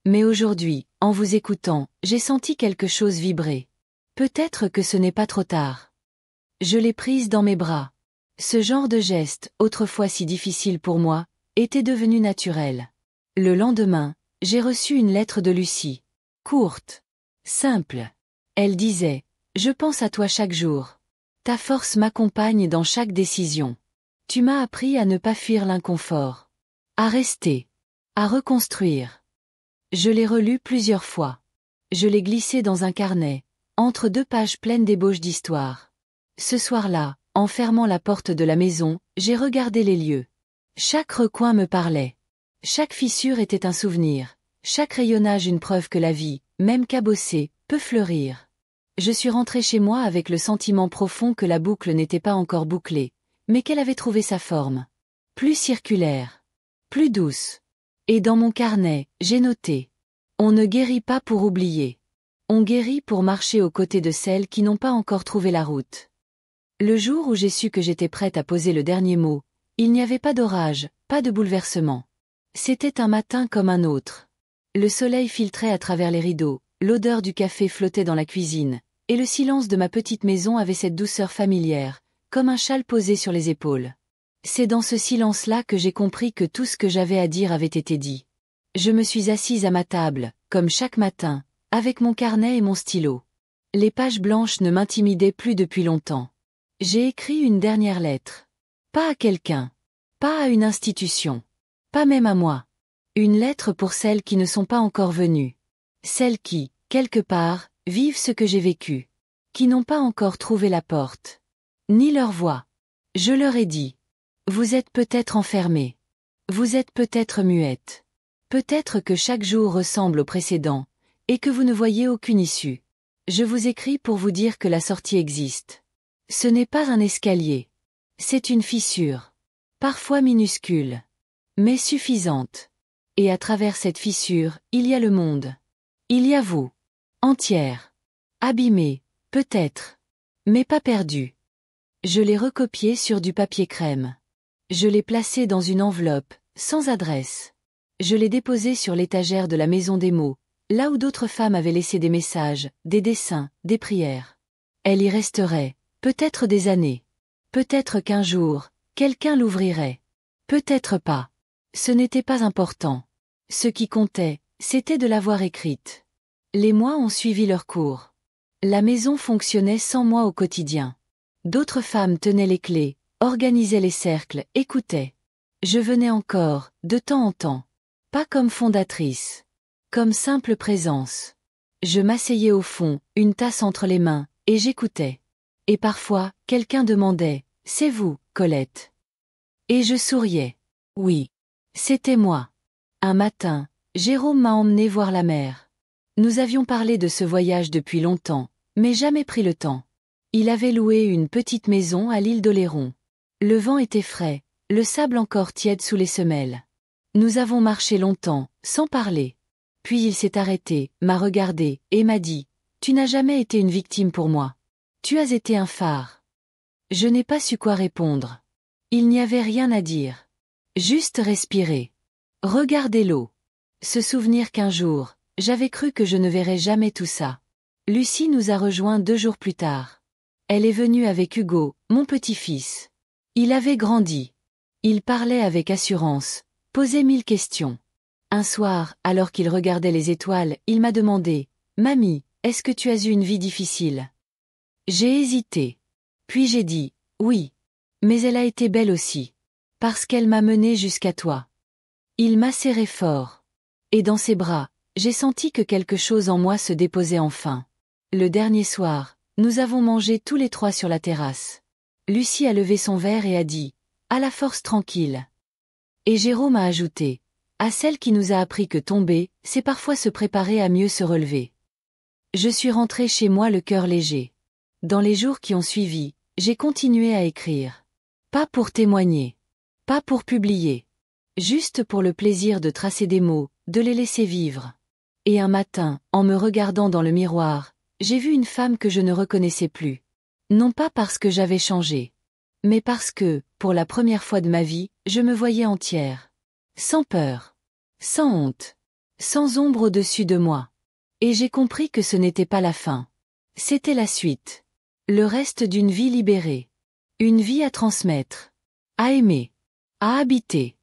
Mais aujourd'hui, en vous écoutant, j'ai senti quelque chose vibrer. Peut-être que ce n'est pas trop tard. Je l'ai prise dans mes bras. Ce genre de geste, autrefois si difficile pour moi, était devenu naturel. Le lendemain, j'ai reçu une lettre de Lucie. Courte. Simple. Elle disait, je pense à toi chaque jour. Ta force m'accompagne dans chaque décision. Tu m'as appris à ne pas fuir l'inconfort. À rester. À reconstruire. Je l'ai relu plusieurs fois. Je l'ai glissé dans un carnet, entre 2 pages pleines d'ébauches d'histoire. Ce soir-là, en fermant la porte de la maison, j'ai regardé les lieux. Chaque recoin me parlait. Chaque fissure était un souvenir, chaque rayonnage une preuve que la vie, même cabossée, peut fleurir. Je suis rentré chez moi avec le sentiment profond que la boucle n'était pas encore bouclée, mais qu'elle avait trouvé sa forme. Plus circulaire. Plus douce. Et dans mon carnet, j'ai noté. On ne guérit pas pour oublier. On guérit pour marcher aux côtés de celles qui n'ont pas encore trouvé la route. Le jour où j'ai su que j'étais prête à poser le dernier mot, il n'y avait pas d'orage, pas de bouleversement. C'était un matin comme un autre. Le soleil filtrait à travers les rideaux, l'odeur du café flottait dans la cuisine, et le silence de ma petite maison avait cette douceur familière, comme un châle posé sur les épaules. C'est dans ce silence-là que j'ai compris que tout ce que j'avais à dire avait été dit. Je me suis assise à ma table, comme chaque matin, avec mon carnet et mon stylo. Les pages blanches ne m'intimidaient plus depuis longtemps. J'ai écrit une dernière lettre. Pas à quelqu'un. Pas à une institution. Pas même à moi. Une lettre pour celles qui ne sont pas encore venues. Celles qui, quelque part, vivent ce que j'ai vécu. Qui n'ont pas encore trouvé la porte. Ni leur voix. Je leur ai dit. Vous êtes peut-être enfermés. Vous êtes peut-être muettes. Peut-être que chaque jour ressemble au précédent, et que vous ne voyez aucune issue. Je vous écris pour vous dire que la sortie existe. Ce n'est pas un escalier. C'est une fissure. Parfois minuscule. Mais suffisante. Et à travers cette fissure, il y a le monde. Il y a vous. Entière. Abîmée, peut-être. Mais pas perdue. Je l'ai recopié sur du papier crème. Je l'ai placé dans une enveloppe, sans adresse. Je l'ai déposé sur l'étagère de la maison des mots, là où d'autres femmes avaient laissé des messages, des dessins, des prières. Elle y resterait, peut-être des années. Peut-être qu'un jour, quelqu'un l'ouvrirait. Peut-être pas. Ce n'était pas important. Ce qui comptait, c'était de l'avoir écrite. Les mois ont suivi leur cours. La maison fonctionnait sans moi au quotidien. D'autres femmes tenaient les clés, organisaient les cercles, écoutaient. Je venais encore, de temps en temps. Pas comme fondatrice. Comme simple présence. Je m'asseyais au fond, une tasse entre les mains, et j'écoutais. Et parfois, quelqu'un demandait, « C'est vous, Colette ?» Et je souriais. Oui. C'était moi. Un matin, Jérôme m'a emmené voir la mer. Nous avions parlé de ce voyage depuis longtemps, mais jamais pris le temps. Il avait loué une petite maison à l'île d'Oléron. Le vent était frais, le sable encore tiède sous les semelles. Nous avons marché longtemps, sans parler. Puis il s'est arrêté, m'a regardé, et m'a dit, « Tu n'as jamais été une victime pour moi. Tu as été un phare. » Je n'ai pas su quoi répondre. Il n'y avait rien à dire. Juste respirer. Regarder l'eau. Se souvenir qu'un jour, j'avais cru que je ne verrais jamais tout ça. Lucie nous a rejoints 2 jours plus tard. Elle est venue avec Hugo, mon petit-fils. Il avait grandi. Il parlait avec assurance, posait 1000 questions. Un soir, alors qu'il regardait les étoiles, il m'a demandé, « Mamie, est-ce que tu as eu une vie difficile ?» J'ai hésité. Puis j'ai dit, « Oui. Mais elle a été belle aussi. Parce qu'elle m'a mené jusqu'à toi. » Il m'a serré fort. Et dans ses bras, j'ai senti que quelque chose en moi se déposait enfin. Le dernier soir, nous avons mangé tous les 3 sur la terrasse. Lucie a levé son verre et a dit, « À la force tranquille. » Et Jérôme a ajouté, « À celle qui nous a appris que tomber, c'est parfois se préparer à mieux se relever. » Je suis rentrée chez moi le cœur léger. Dans les jours qui ont suivi, j'ai continué à écrire. Pas pour témoigner. Pas pour publier. Juste pour le plaisir de tracer des mots, de les laisser vivre. Et un matin, en me regardant dans le miroir, j'ai vu une femme que je ne reconnaissais plus. Non pas parce que j'avais changé. Mais parce que, pour la première fois de ma vie, je me voyais entière. Sans peur. Sans honte. Sans ombre au-dessus de moi. Et j'ai compris que ce n'était pas la fin. C'était la suite. Le reste d'une vie libérée. Une vie à transmettre. À aimer. À habiter.